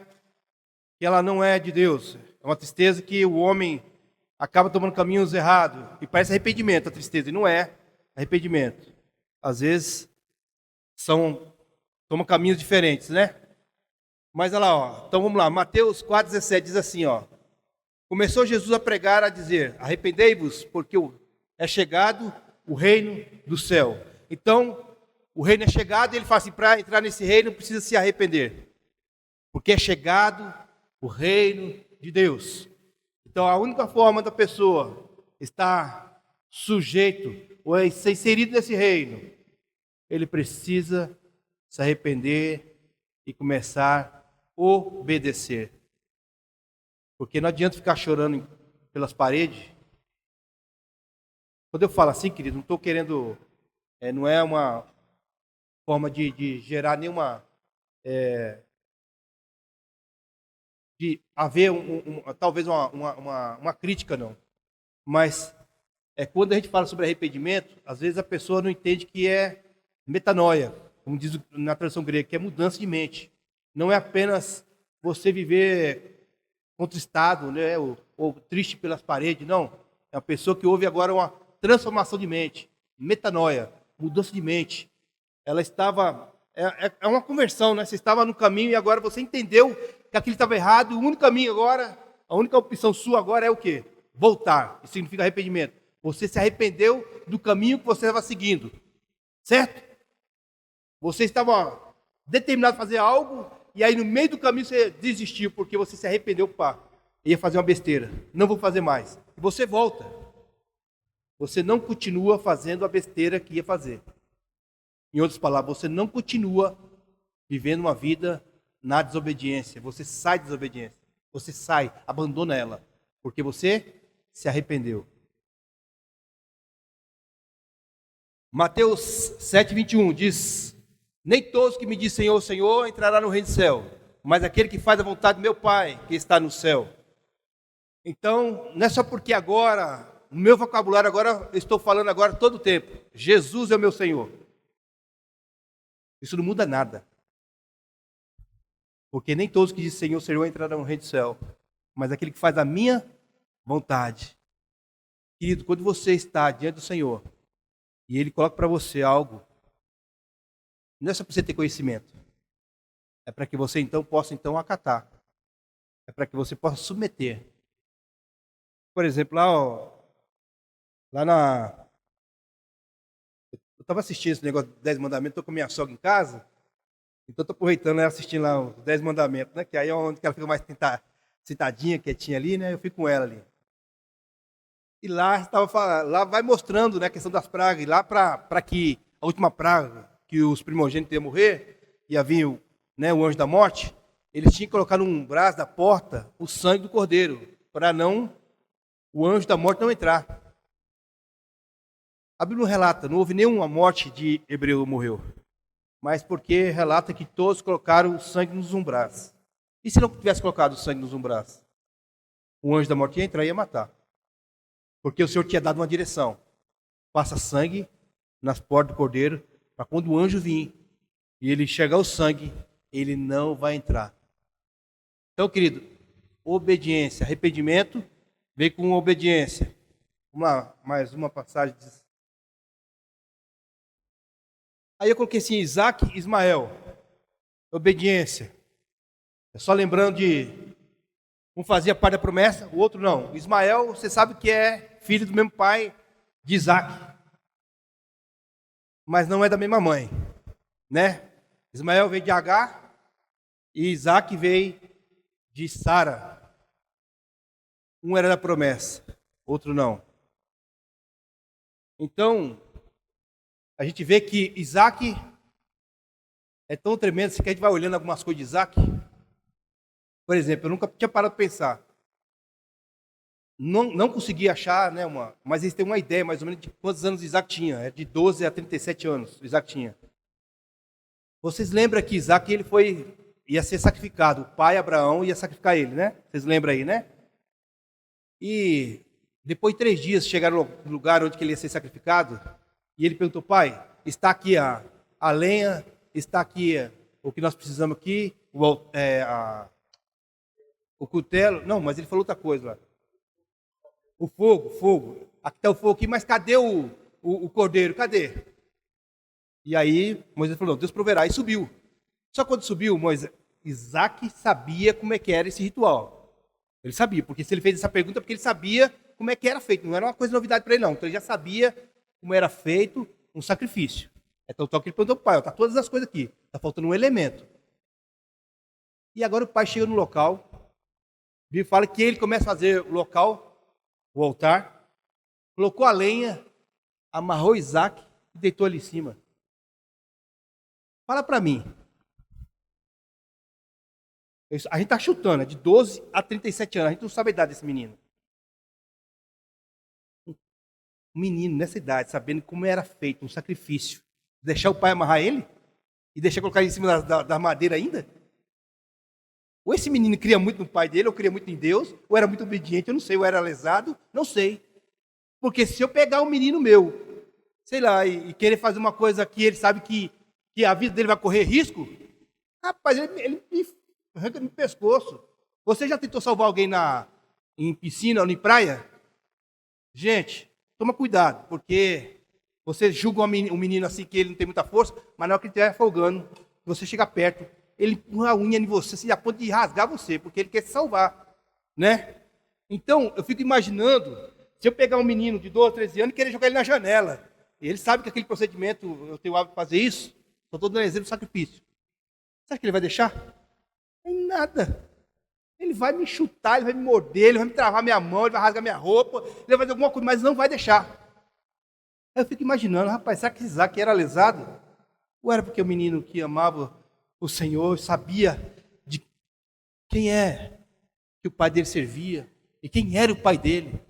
[SPEAKER 1] que ela não é de Deus. É uma tristeza que o homem acaba tomando caminhos errados e parece arrependimento a tristeza, e não é arrependimento. Às vezes tomam caminhos diferentes, né? Mas olha lá, ó. Então vamos lá, Mateus 4,17 diz assim, ó. Começou Jesus a pregar, a dizer, arrependei-vos, porque é chegado o reino do céu. Então, o reino é chegado e ele fala assim, para entrar nesse reino precisa se arrepender. Porque é chegado o reino de Deus. Então, a única forma da pessoa estar sujeito ou ser inserido nesse reino, ele precisa se arrepender e começar a obedecer. Porque não adianta ficar chorando pelas paredes. Quando eu falo assim, querido, não estou querendo, não é uma forma de gerar nenhuma, de haver talvez uma crítica, não. Mas quando a gente fala sobre arrependimento, às vezes a pessoa não entende que é metanoia, como diz na tradução grega, que é mudança de mente. Não é apenas você viver contristado, né, ou triste pelas paredes, não. É uma pessoa que houve agora uma transformação de mente, metanoia, mudança de mente. Ela estava, é uma conversão, né? Você estava no caminho e agora você entendeu que aquilo estava errado, e o único caminho agora, a única opção sua agora é o quê? Voltar. Isso significa arrependimento. Você se arrependeu do caminho que você estava seguindo. Certo? Você estava determinado a fazer algo, e aí no meio do caminho você desistiu, porque você se arrependeu, ia fazer uma besteira. Não vou fazer mais. E você volta. Você não continua fazendo a besteira que ia fazer. Em outras palavras, você não continua vivendo uma vida na desobediência. Você sai da desobediência. Você sai, abandona ela. Porque você se arrependeu. Mateus 7,21 diz: nem todos que me dizem Senhor, Senhor entrarão no reino do céu, mas aquele que faz a vontade do meu Pai, que está no céu. Então, não é só porque agora, no meu vocabulário agora, eu estou falando agora todo o tempo. Jesus é o meu Senhor. Isso não muda nada. Porque nem todos que dizem Senhor, Senhor entrarão no reino do céu, mas aquele que faz a minha vontade. Querido, quando você está diante do Senhor, e Ele coloca para você algo, não é só para você ter conhecimento. É para que você então possa acatar. É para que você possa submeter. Por exemplo, eu estava assistindo esse negócio dos 10 mandamentos, estou com a minha sogra em casa, então estou aproveitando, né, assistindo lá os 10 mandamentos, né, que aí é onde ela fica mais sentadinha, quietinha ali, né, eu fico com ela ali. E lá vai mostrando, né, a questão das pragas, e lá para que a última praga, que os primogênitos iam morrer, ia vir o anjo da morte, eles tinham que colocar num braço da porta o sangue do cordeiro, para o anjo da morte não entrar. A Bíblia não relata, não houve nenhuma morte de hebreu morreu. mas porque relata que todos colocaram o sangue nos umbrais. E se não tivesse colocado o sangue nos umbrais? O anjo da morte ia entrar e ia matar. Porque o Senhor tinha dado uma direção. Passa sangue nas portas do cordeiro, para quando o anjo vir e ele chegar o sangue, ele não vai entrar. Então, querido, obediência, arrependimento, vem com obediência. Vamos lá, mais uma passagem. Aí eu coloquei assim, Isaac e Ismael. Obediência. É só lembrando de um fazia parte da promessa, o outro não. Ismael, você sabe que é filho do mesmo pai de Isaac. Mas não é da mesma mãe, né? Ismael veio de Agar e Isaac veio de Sara. Um era da promessa, outro não. Então, a gente vê que Isaac é tão tremendo, que a gente vai olhando algumas coisas de Isaac. Por exemplo, eu nunca tinha parado de pensar. Não consegui achar, né, mas eles têm uma ideia mais ou menos de quantos anos Isaac tinha. É de 12 a 37 anos Isaac tinha. Vocês lembram que Isaac ia ser sacrificado. O pai Abraão ia sacrificar ele, né? Vocês lembram aí, né? E depois de 3 dias chegaram no lugar onde ele ia ser sacrificado. E ele perguntou, pai, está aqui a lenha, está aqui o que nós precisamos aqui, o cutelo. Não, mas ele falou outra coisa lá. O fogo. Aqui está o fogo aqui, mas cadê o cordeiro? Cadê? E aí Moisés falou, Deus proverá, e subiu. Só quando subiu, Isaac sabia como é que era esse ritual. Ele sabia, porque se ele fez essa pergunta, porque ele sabia como é que era feito. Não era uma coisa novidade para ele, não. Então ele já sabia como era feito um sacrifício. Então que ele perguntou para o pai, está todas as coisas aqui, está faltando um elemento. E agora o pai chega no local, a Bíblia fala que ele começa a fazer o local, o altar, colocou a lenha, amarrou Isaac e deitou ali em cima. Fala para mim. A gente está chutando, é de 12 a 37 anos, a gente não sabe a idade desse menino. Um menino nessa idade, sabendo como era feito um sacrifício, deixar o pai amarrar ele e deixar colocar ele em cima da madeira ainda? Ou esse menino cria muito no pai dele, ou cria muito em Deus, ou era muito obediente, eu não sei, ou era lesado, não sei. Porque se eu pegar um menino meu, sei lá, e querer fazer uma coisa que ele sabe que a vida dele vai correr risco, rapaz, ele me arranca no pescoço. Você já tentou salvar alguém em piscina ou em praia? Gente, toma cuidado, porque você julga um menino assim que ele não tem muita força, mas na hora que ele estiver afogando, você chega perto, ele põe a unha em você, assim, a ponto de rasgar você, porque ele quer se salvar, né? Então, eu fico imaginando, se eu pegar um menino de 12, 13 anos e querer jogar ele na janela, ele sabe que aquele procedimento, eu tenho o hábito de fazer isso, só estou dando exemplo do sacrifício. Sabe que ele vai deixar? Em nada. Ele vai me chutar, ele vai me morder, ele vai me travar minha mão, ele vai rasgar minha roupa, ele vai fazer alguma coisa, mas não vai deixar. Aí eu fico imaginando, rapaz, será que Isaac era lesado? Ou era porque o menino que amava o Senhor sabia de quem é que o pai dele servia e quem era o pai dele?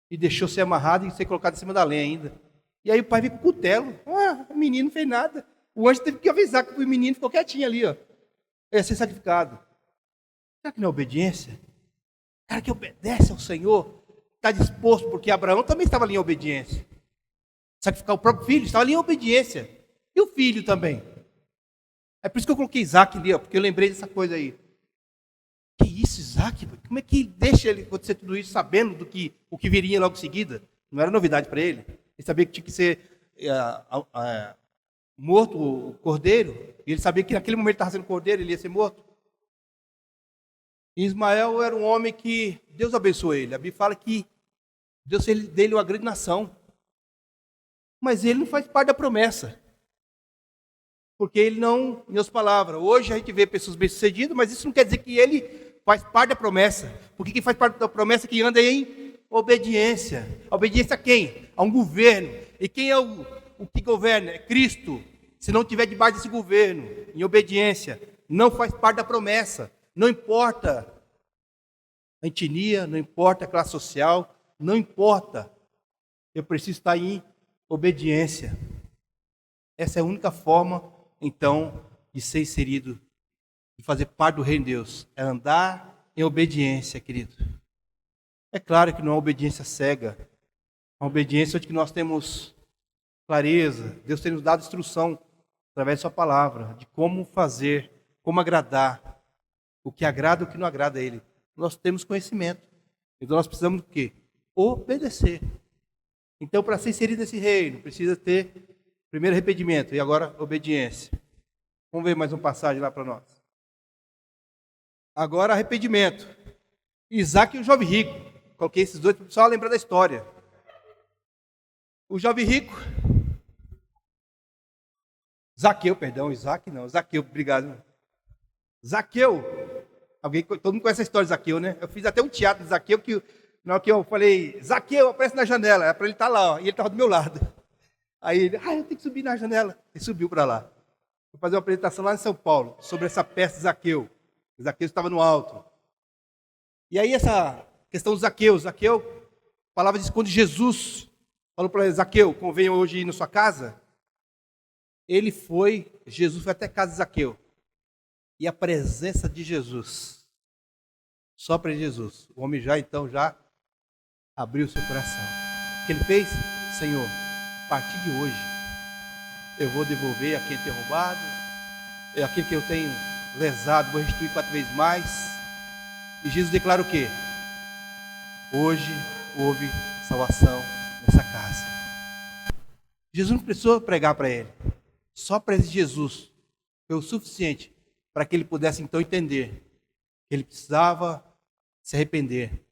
[SPEAKER 1] E deixou ser amarrado e ser colocado em cima da lenha ainda. E aí o pai veio com o cutelo. O menino não fez nada. O anjo teve que avisar que o menino ficou quietinho ali, ó. Ia ser sacrificado. Será que não é obediência? O cara que obedece ao Senhor está disposto, porque Abraão também estava ali em obediência. Sacrificar o próprio filho, estava ali em obediência. E o filho também. É por isso que eu coloquei Isaac ali, ó, porque eu lembrei dessa coisa aí. Que isso, Isaac? Como é que deixa ele acontecer tudo isso sabendo o que viria logo em seguida? Não era novidade para ele. Ele sabia que tinha que ser morto o cordeiro. E ele sabia que naquele momento estava sendo cordeiro, ele ia ser morto. E Ismael era um homem que Deus abençoou ele. A Bíblia fala que Deus fez dele uma grande nação. Mas ele não faz parte da promessa. Porque ele não, em outras palavras, hoje a gente vê pessoas bem-sucedidas, mas isso não quer dizer que ele faz parte da promessa. Porque quem faz parte da promessa é quem anda em obediência. A obediência a quem? A um governo. E quem é o que governa? É Cristo. Se não tiver debaixo desse governo, em obediência, não faz parte da promessa. Não importa a etnia, não importa a classe social, não importa. Eu preciso estar em obediência. Essa é a única forma, então, de ser inserido, de fazer parte do reino de Deus. É andar em obediência, querido. É claro que não é uma obediência cega. É uma obediência onde nós temos clareza. Deus tem nos dado instrução, através da sua palavra, de como fazer, como agradar. O que agrada e o que não agrada a Ele. Nós temos conhecimento. Então nós precisamos do quê? Obedecer. Então, para ser inserido nesse reino, precisa ter primeiro arrependimento e agora obediência. Vamos ver mais uma passagem lá para nós. Agora arrependimento. Isaac e o jovem rico. Coloquei esses dois para o pessoal lembrar da história. O jovem rico. Zaqueu, perdão, Isaac não. Zaqueu, obrigado. Zaqueu. Todo mundo conhece a história de Zaqueu, né? Eu fiz até um teatro de Zaqueu que na hora que eu falei, Zaqueu, aparece na janela. Era para ele estar lá, ó, e ele estava do meu lado. Aí ele, eu tenho que subir na janela. Ele subiu para lá. Fui fazer uma apresentação lá em São Paulo, sobre essa peça de Zaqueu. Zaqueu estava no alto. E aí essa questão do Zaqueu, a palavra diz, quando Jesus falou para Zaqueu, convém hoje ir na sua casa, Jesus foi até a casa de Zaqueu. E a presença de Jesus, só para Jesus, o homem já abriu o seu coração. O que ele fez? Senhor, a partir de hoje, eu vou devolver aquele que eu tenho roubado, aquele que eu tenho lesado, vou restituir 4 vezes mais. E Jesus declara o quê? Hoje houve salvação nessa casa. Jesus não precisou pregar para ele. Só a presença de Jesus foi o suficiente para que ele pudesse então entender que ele precisava se arrepender.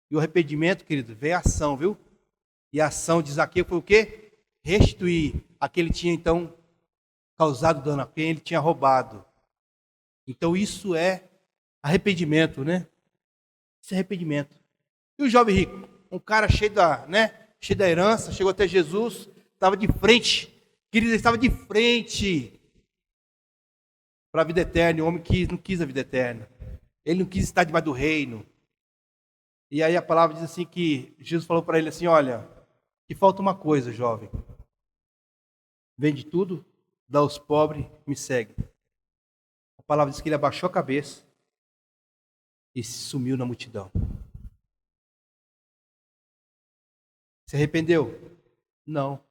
[SPEAKER 1] E o arrependimento, querido, veio a ação, viu? E a ação de Zaqueu foi o quê? Restituir a que ele tinha então causado dano, a quem ele tinha roubado. Então isso é arrependimento, né? Isso é arrependimento. E o jovem rico? Um cara cheio da herança, chegou até Jesus, estava de frente. Querido, ele estava de frente para a vida eterna. O homem não quis a vida eterna. Ele não quis estar debaixo do reino. E aí a palavra diz assim que Jesus falou para ele assim, olha, que falta uma coisa, jovem. Vende tudo, dá aos pobres, me segue. A palavra diz que ele abaixou a cabeça e se sumiu na multidão. Se arrependeu? Não.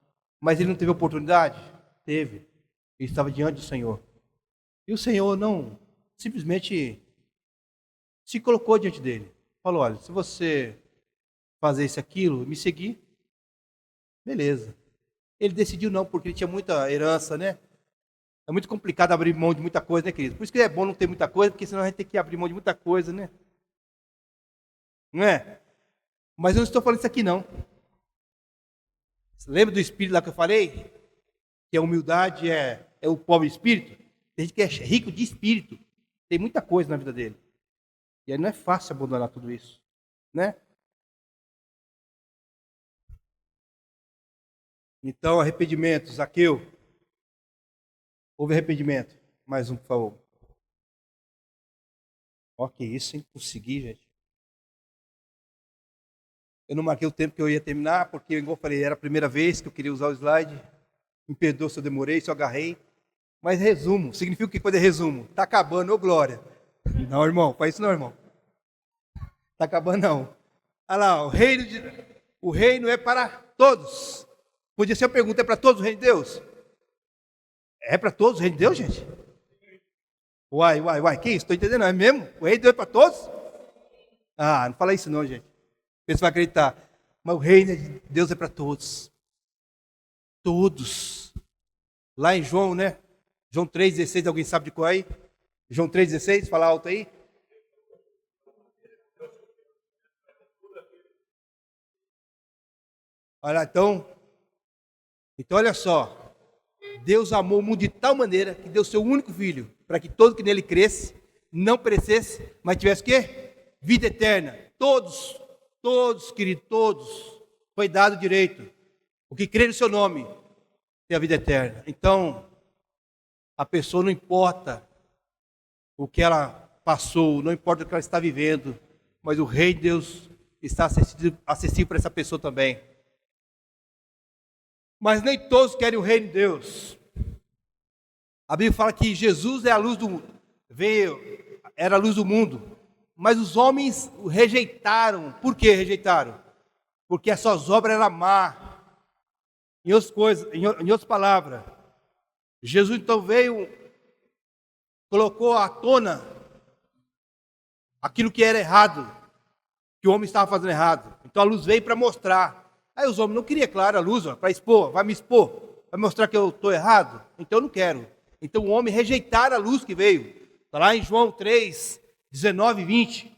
[SPEAKER 1] Mas ele não teve oportunidade? Teve. Ele estava diante do Senhor. E o Senhor não simplesmente se colocou diante dele. Falou, olha, se você fazer isso, aquilo, me seguir, beleza. Ele decidiu não, porque ele tinha muita herança, né? É muito complicado abrir mão de muita coisa, né, querido? Por isso que é bom não ter muita coisa, porque senão a gente tem que abrir mão de muita coisa, né? Não é? Mas eu não estou falando isso aqui, não. Você lembra do espírito lá que eu falei? Que a humildade é o pobre espírito? Tem gente que é rico de espírito. Tem muita coisa na vida dele. E aí não é fácil abandonar tudo isso, né? Então, arrependimento, Zaqueu. Houve arrependimento. Mais um, por favor. Ó, que isso, hein? Consegui, gente. Eu não marquei o tempo que eu ia terminar, porque, igual eu falei, era a primeira vez que eu queria usar o slide. Me perdoa se eu demorei, se eu agarrei. Mas resumo, significa o que quando é resumo? Está acabando, ô glória. Não, irmão, faz isso não, irmão. Está acabando não. Olha lá, o reino é para todos. Podia ser uma pergunta, é para todos o reino de Deus? É para todos o reino de Deus, gente? Uai, que isso? Estou entendendo, não é mesmo? O reino de Deus é para todos? Ah, não fala isso não, gente. Você vai acreditar. Mas o reino de Deus é para todos. Todos. Lá em João, né? João 3,16, alguém sabe de qual aí? João 3,16, fala alto aí. Olha, então olha só. Deus amou o mundo de tal maneira que deu seu único filho, para que todo que nele cresce, não perecesse, mas tivesse o quê? Vida eterna. Todos, querido, todos, foi dado direito. O que crê no seu nome tem a vida eterna. Então, a pessoa não importa o que ela passou, não importa o que ela está vivendo, mas o Rei de Deus está acessível para essa pessoa também. Mas nem todos querem o reino de Deus. A Bíblia fala que Jesus é a luz do mundo, era a luz do mundo, mas os homens o rejeitaram. Por que rejeitaram? Porque as suas obras eram má. Em outras palavras, Jesus então veio, colocou à tona aquilo que era errado, que o homem estava fazendo errado. Então a luz veio para mostrar. Aí os homens não queriam, claro, a luz para expor, vai me expor, vai mostrar que eu estou errado, então eu não quero. Então o homem rejeitaram a luz que veio. Está lá em João 3, 19 e 20.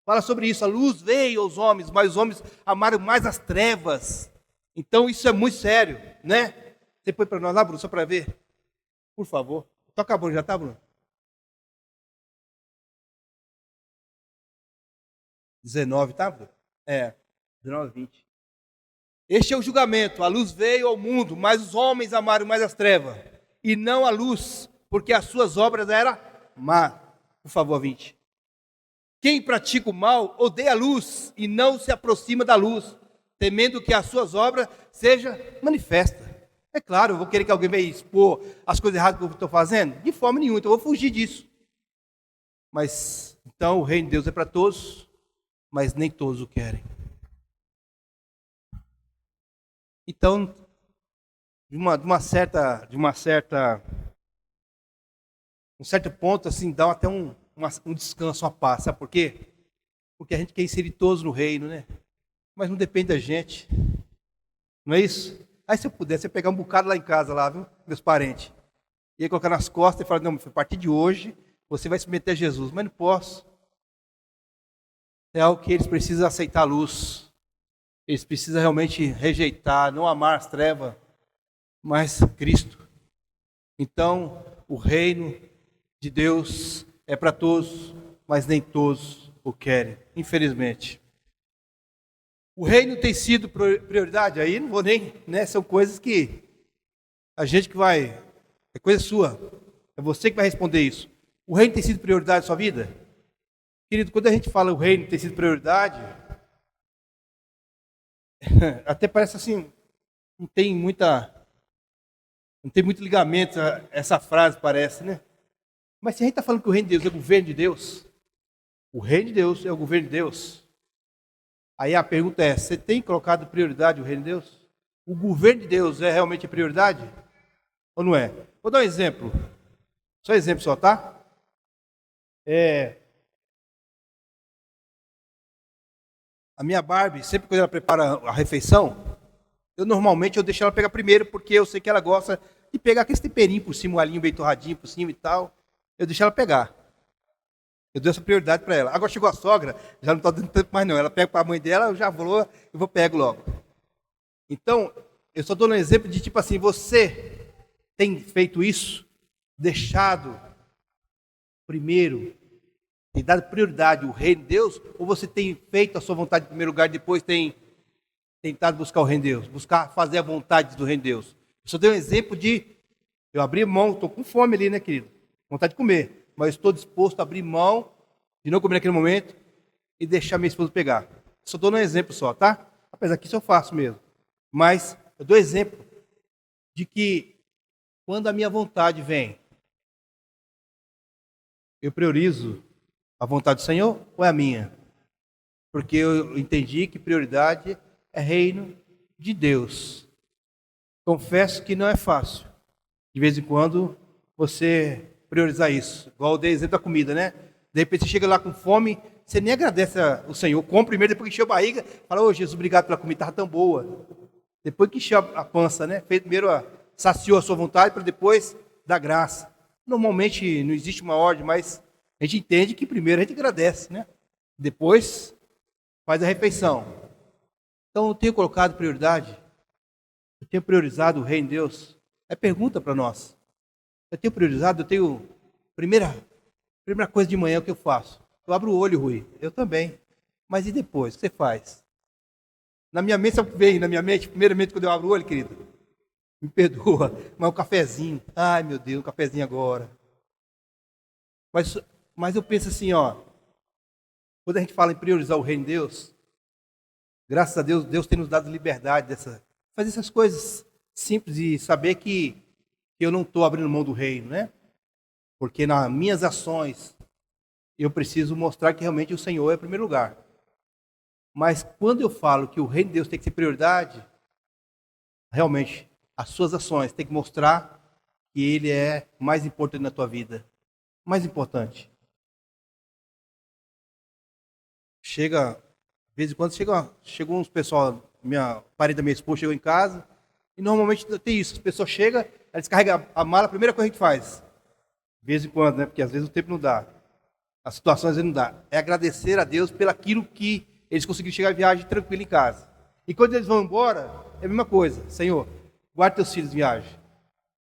[SPEAKER 1] Fala sobre isso. A luz veio aos homens, mas os homens amaram mais as trevas. Então isso é muito sério, né? Você põe para nós lá, Bruno, só para ver. Por favor. Toca a Bruno, já tá, Bruno? 19, tá, Bruno? 19, 20. Este é o julgamento. A luz veio ao mundo, mas os homens amaram mais as trevas e não a luz, porque as suas obras eram má. Por favor, 20. Quem pratica o mal odeia a luz e não se aproxima da luz, temendo que as suas obras sejam manifestas. É claro, eu vou querer que alguém venha expor as coisas erradas que eu estou fazendo? De forma nenhuma, então eu vou fugir disso. Mas, então, o reino de Deus é para todos, mas nem todos o querem. Então, um certo ponto, assim, dá até um descanso, uma paz. Sabe por quê? Porque a gente quer inserir todos no reino, né? Mas não depende da gente. Não é isso? Aí se eu pudesse, eu ia pegar um bocado lá em casa, lá, viu? Meus parentes. Ia colocar nas costas e falar, não, a partir de hoje, você vai se meter a Jesus. Mas não posso. É algo que eles precisam aceitar a luz. Eles precisam realmente rejeitar, não amar as trevas, mas Cristo. Então, o reino de Deus é para todos, mas nem todos o querem, infelizmente. O reino tem sido prioridade, aí não vou nem, né? São coisas que a gente que vai, é coisa sua, é você que vai responder isso. O reino tem sido prioridade na sua vida? Querido, quando a gente fala o reino tem sido prioridade, até parece assim, não tem muito ligamento essa frase, parece, né? Mas se a gente está falando que o reino de Deus é o governo de Deus, o reino de Deus é o governo de Deus, aí a pergunta é, você tem colocado prioridade o reino de Deus? O governo de Deus é realmente a prioridade? Ou não é? Vou dar um exemplo. Só um exemplo só, tá? A minha Barbie, sempre quando ela prepara a refeição, normalmente eu deixo ela pegar primeiro, porque eu sei que ela gosta de pegar aquele temperinho por cima, um alinho bem torradinho por cima e tal. Eu deixo ela pegar. Eu dou essa prioridade para ela. Agora chegou a sogra, já não está dando tempo mais não. Ela pega para a mãe dela, eu já vou, pego logo. Então, eu só dou um exemplo de tipo assim, você tem feito isso? Deixado primeiro, tem dado prioridade ao reino de Deus? Ou você tem feito a sua vontade em primeiro lugar e depois tem tentado buscar o reino de Deus? Buscar fazer a vontade do reino de Deus? Eu só dei um exemplo de, eu abri mão, estou com fome ali, né, querido? Vontade de comer. Mas estou disposto a abrir mão de não comer naquele momento e deixar minha esposa pegar. Só dou um exemplo só, tá? Apesar que isso eu faço mesmo. Mas eu dou exemplo de que quando a minha vontade vem, eu priorizo a vontade do Senhor ou é a minha? Porque eu entendi que prioridade é reino de Deus. Confesso que não é fácil. De vez em quando você priorizar isso. Igual eu dei exemplo da comida, né? De repente você chega lá com fome, você nem agradece o Senhor. Come primeiro, depois que encheu a barriga, fala, ô Jesus, obrigado pela comida, estava tão boa. Depois que encheu a pança, né? Fez primeiro, saciou a sua vontade, para depois dar graça. Normalmente não existe uma ordem, mas a gente entende que primeiro a gente agradece, né? Depois faz a refeição. Então eu tenho colocado prioridade, eu tenho priorizado o reino de Deus. É pergunta para nós. Eu tenho priorizado, primeira coisa de manhã, o que eu faço? Eu abro o olho, Rui. Eu também. Mas e depois? O que você faz? Na minha mente, sabe o que vem na minha mente? Primeiramente, quando eu abro o olho, querido, me perdoa, mas um cafezinho. Ai, meu Deus, um cafezinho agora. Mas eu penso assim, ó. Quando a gente fala em priorizar o reino de Deus, graças a Deus, Deus tem nos dado liberdade fazer essas coisas simples e saber que que eu não estou abrindo mão do reino, né? Porque nas minhas ações eu preciso mostrar que realmente o Senhor é o primeiro lugar. Mas quando eu falo que o reino de Deus tem que ser prioridade, realmente as suas ações têm que mostrar que Ele é mais importante na tua vida. Mais importante. De vez em quando chegam uns pessoal, parente da minha esposa chegou em casa, e normalmente tem isso, as pessoas chegam, elas descarregam a mala, a primeira coisa que a gente faz. De vez em quando, né? Porque às vezes o tempo não dá. As situações às vezes não dá. É agradecer a Deus pelo aquilo que eles conseguiram chegar à viagem tranquilo em casa. E quando eles vão embora, é a mesma coisa. Senhor, guarda teus filhos em viagem.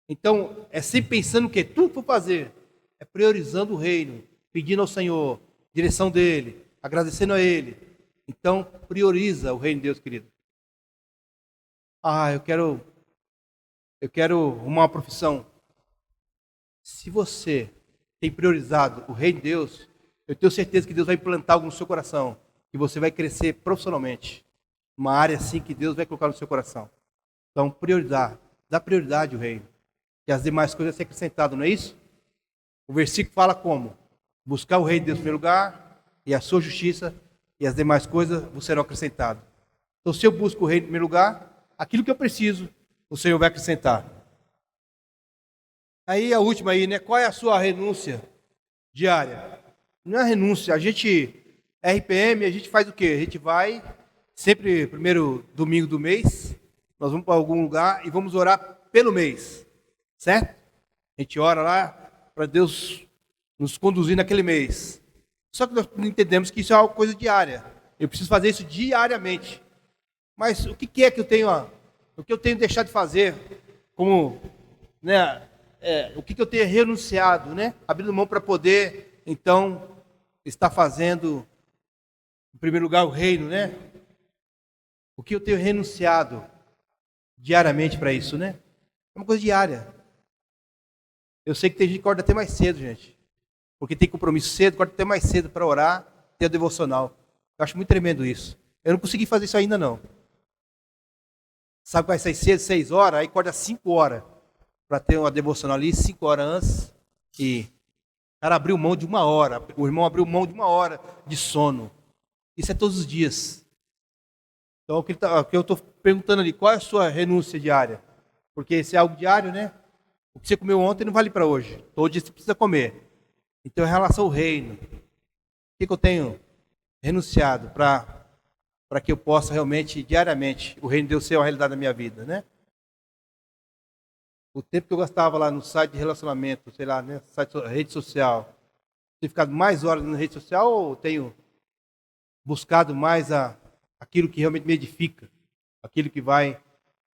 [SPEAKER 1] Então, é sempre pensando o quê? Tudo que for fazer é priorizando o reino, pedindo ao Senhor, direção dEle, agradecendo a Ele. Então, prioriza o reino de Deus, querido. Eu quero arrumar uma profissão. Se você tem priorizado o reino de Deus, eu tenho certeza que Deus vai implantar algo no seu coração, que você vai crescer profissionalmente, uma área assim que Deus vai colocar no seu coração. Então, dá prioridade ao reino, e as demais coisas vão ser acrescentadas, não é isso? O versículo fala como? Buscar o reino de Deus em primeiro lugar, e a sua justiça, e as demais coisas vos serão acrescentadas. Então, se eu busco o reino em primeiro lugar, aquilo que eu preciso, o Senhor vai acrescentar. Aí a última aí, né? Qual é a sua renúncia diária? Não é renúncia, RPM, a gente faz o quê? A gente vai, sempre primeiro domingo do mês, nós vamos para algum lugar e vamos orar pelo mês, certo? A gente ora lá para Deus nos conduzir naquele mês. Só que nós entendemos que isso é uma coisa diária. Eu preciso fazer isso diariamente. Mas o que é que eu tenho, o que eu tenho deixado de fazer, como, né? O que eu tenho renunciado, né? Abrindo mão para poder, então, estar fazendo, em primeiro lugar, o reino, né? O que eu tenho renunciado diariamente para isso, né? É uma coisa diária. Eu sei que tem gente que acorda até mais cedo, gente. Porque tem compromisso cedo, acorda até mais cedo para orar, ter a devocional. Eu acho muito tremendo isso. Eu não consegui fazer isso ainda, não. Sabe que vai sair cedo, 6 horas, aí acorda 5 horas. Para ter uma devocional ali, 5 horas antes. E o cara abriu mão de 1 hora. O irmão abriu mão de 1 hora de sono. Isso é todos os dias. Então, o que eu estou perguntando ali, qual é a sua renúncia diária? Porque se é algo diário, né? O que você comeu ontem não vale para hoje. Todo dia você precisa comer. Então, em relação ao reino, o que eu tenho renunciado para que eu possa realmente, diariamente, o reino de Deus ser uma realidade da minha vida, né? O tempo que eu gastava lá no site de relacionamento, sei lá, né? Rede social, tenho ficado mais horas na rede social ou tenho buscado mais aquilo que realmente me edifica, aquilo que vai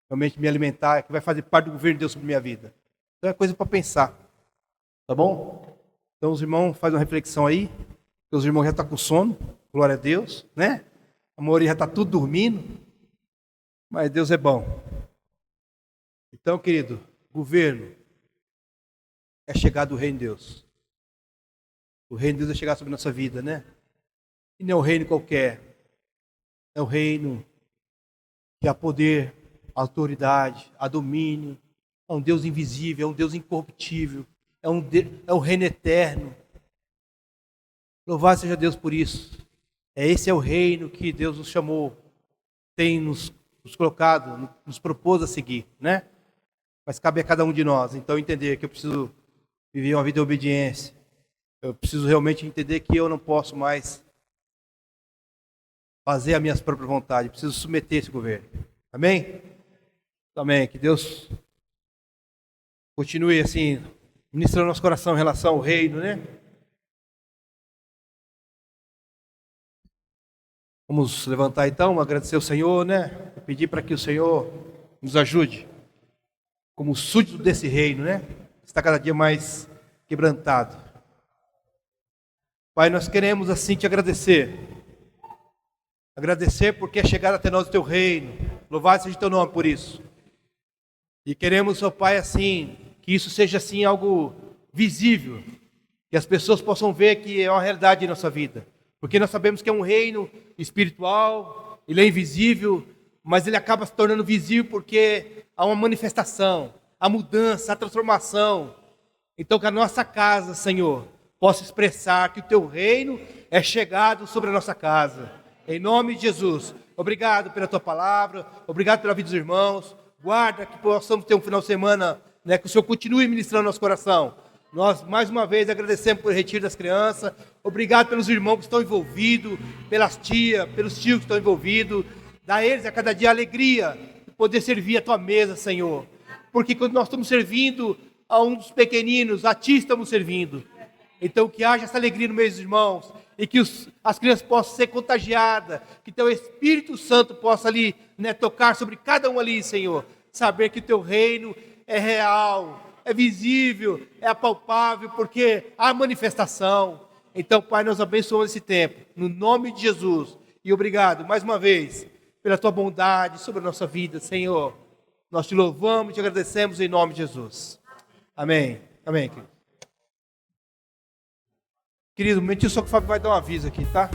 [SPEAKER 1] realmente me alimentar, que vai fazer parte do governo de Deus sobre minha vida? Então é coisa para pensar, tá bom? Então os irmãos fazem uma reflexão aí, porque os irmãos já estão com sono, glória a Deus, né? A maioria já está tudo dormindo, mas Deus é bom. Então, querido, governo é chegar do reino de Deus. O reino de Deus é chegar sobre a nossa vida, né? E não é um reino qualquer. É um reino que há poder, autoridade, há domínio. É um Deus invisível, é um Deus incorruptível. É um reino eterno. Louvado seja Deus por isso. Esse é o reino que Deus nos chamou, tem nos colocado, nos propôs a seguir, né? Mas cabe a cada um de nós, então, entender que eu preciso viver uma vida de obediência. Eu preciso realmente entender que eu não posso mais fazer as minhas próprias vontades. Eu preciso submeter esse governo. Amém? Amém. Que Deus continue assim, ministrando nosso coração em relação ao reino, né? Vamos levantar então, agradecer ao Senhor, né? Pedir para que o Senhor nos ajude. Como súdito desse reino, né? Está cada dia mais quebrantado. Pai, nós queremos assim te agradecer. Agradecer porque é chegado até nós o teu reino. Louvado seja o teu nome por isso. E queremos, ó Pai, assim, que isso seja assim algo visível. Que as pessoas possam ver que é uma realidade em nossa vida. Porque nós sabemos que é um reino espiritual, ele é invisível, mas ele acaba se tornando visível porque há uma manifestação, a mudança, a transformação. Então, que a nossa casa, Senhor, possa expressar que o Teu reino é chegado sobre a nossa casa. Em nome de Jesus. Obrigado pela Tua palavra, obrigado pela vida dos irmãos. Guarda que possamos ter um final de semana, que o Senhor continue ministrando nosso coração. Nós, mais uma vez, agradecemos pelo retiro das crianças. Obrigado pelos irmãos que estão envolvidos, pelas tias, pelos tios que estão envolvidos. Dá a eles a cada dia a alegria de poder servir a Tua mesa, Senhor. Porque quando nós estamos servindo a um dos pequeninos, a Ti estamos servindo. Então que haja essa alegria no meio dos irmãos. E que as crianças possam ser contagiadas. Que Teu Espírito Santo possa ali, tocar sobre cada um ali, Senhor. Saber que o Teu reino é real, é visível, é apalpável, porque há manifestação. Então, Pai, nós abençoamos esse tempo, no nome de Jesus. E obrigado, mais uma vez, pela Tua bondade sobre a nossa vida, Senhor. Nós Te louvamos e Te agradecemos em nome de Jesus. Amém. Amém, querido. Querido, um momentinho só que o Fábio vai dar um aviso aqui, tá?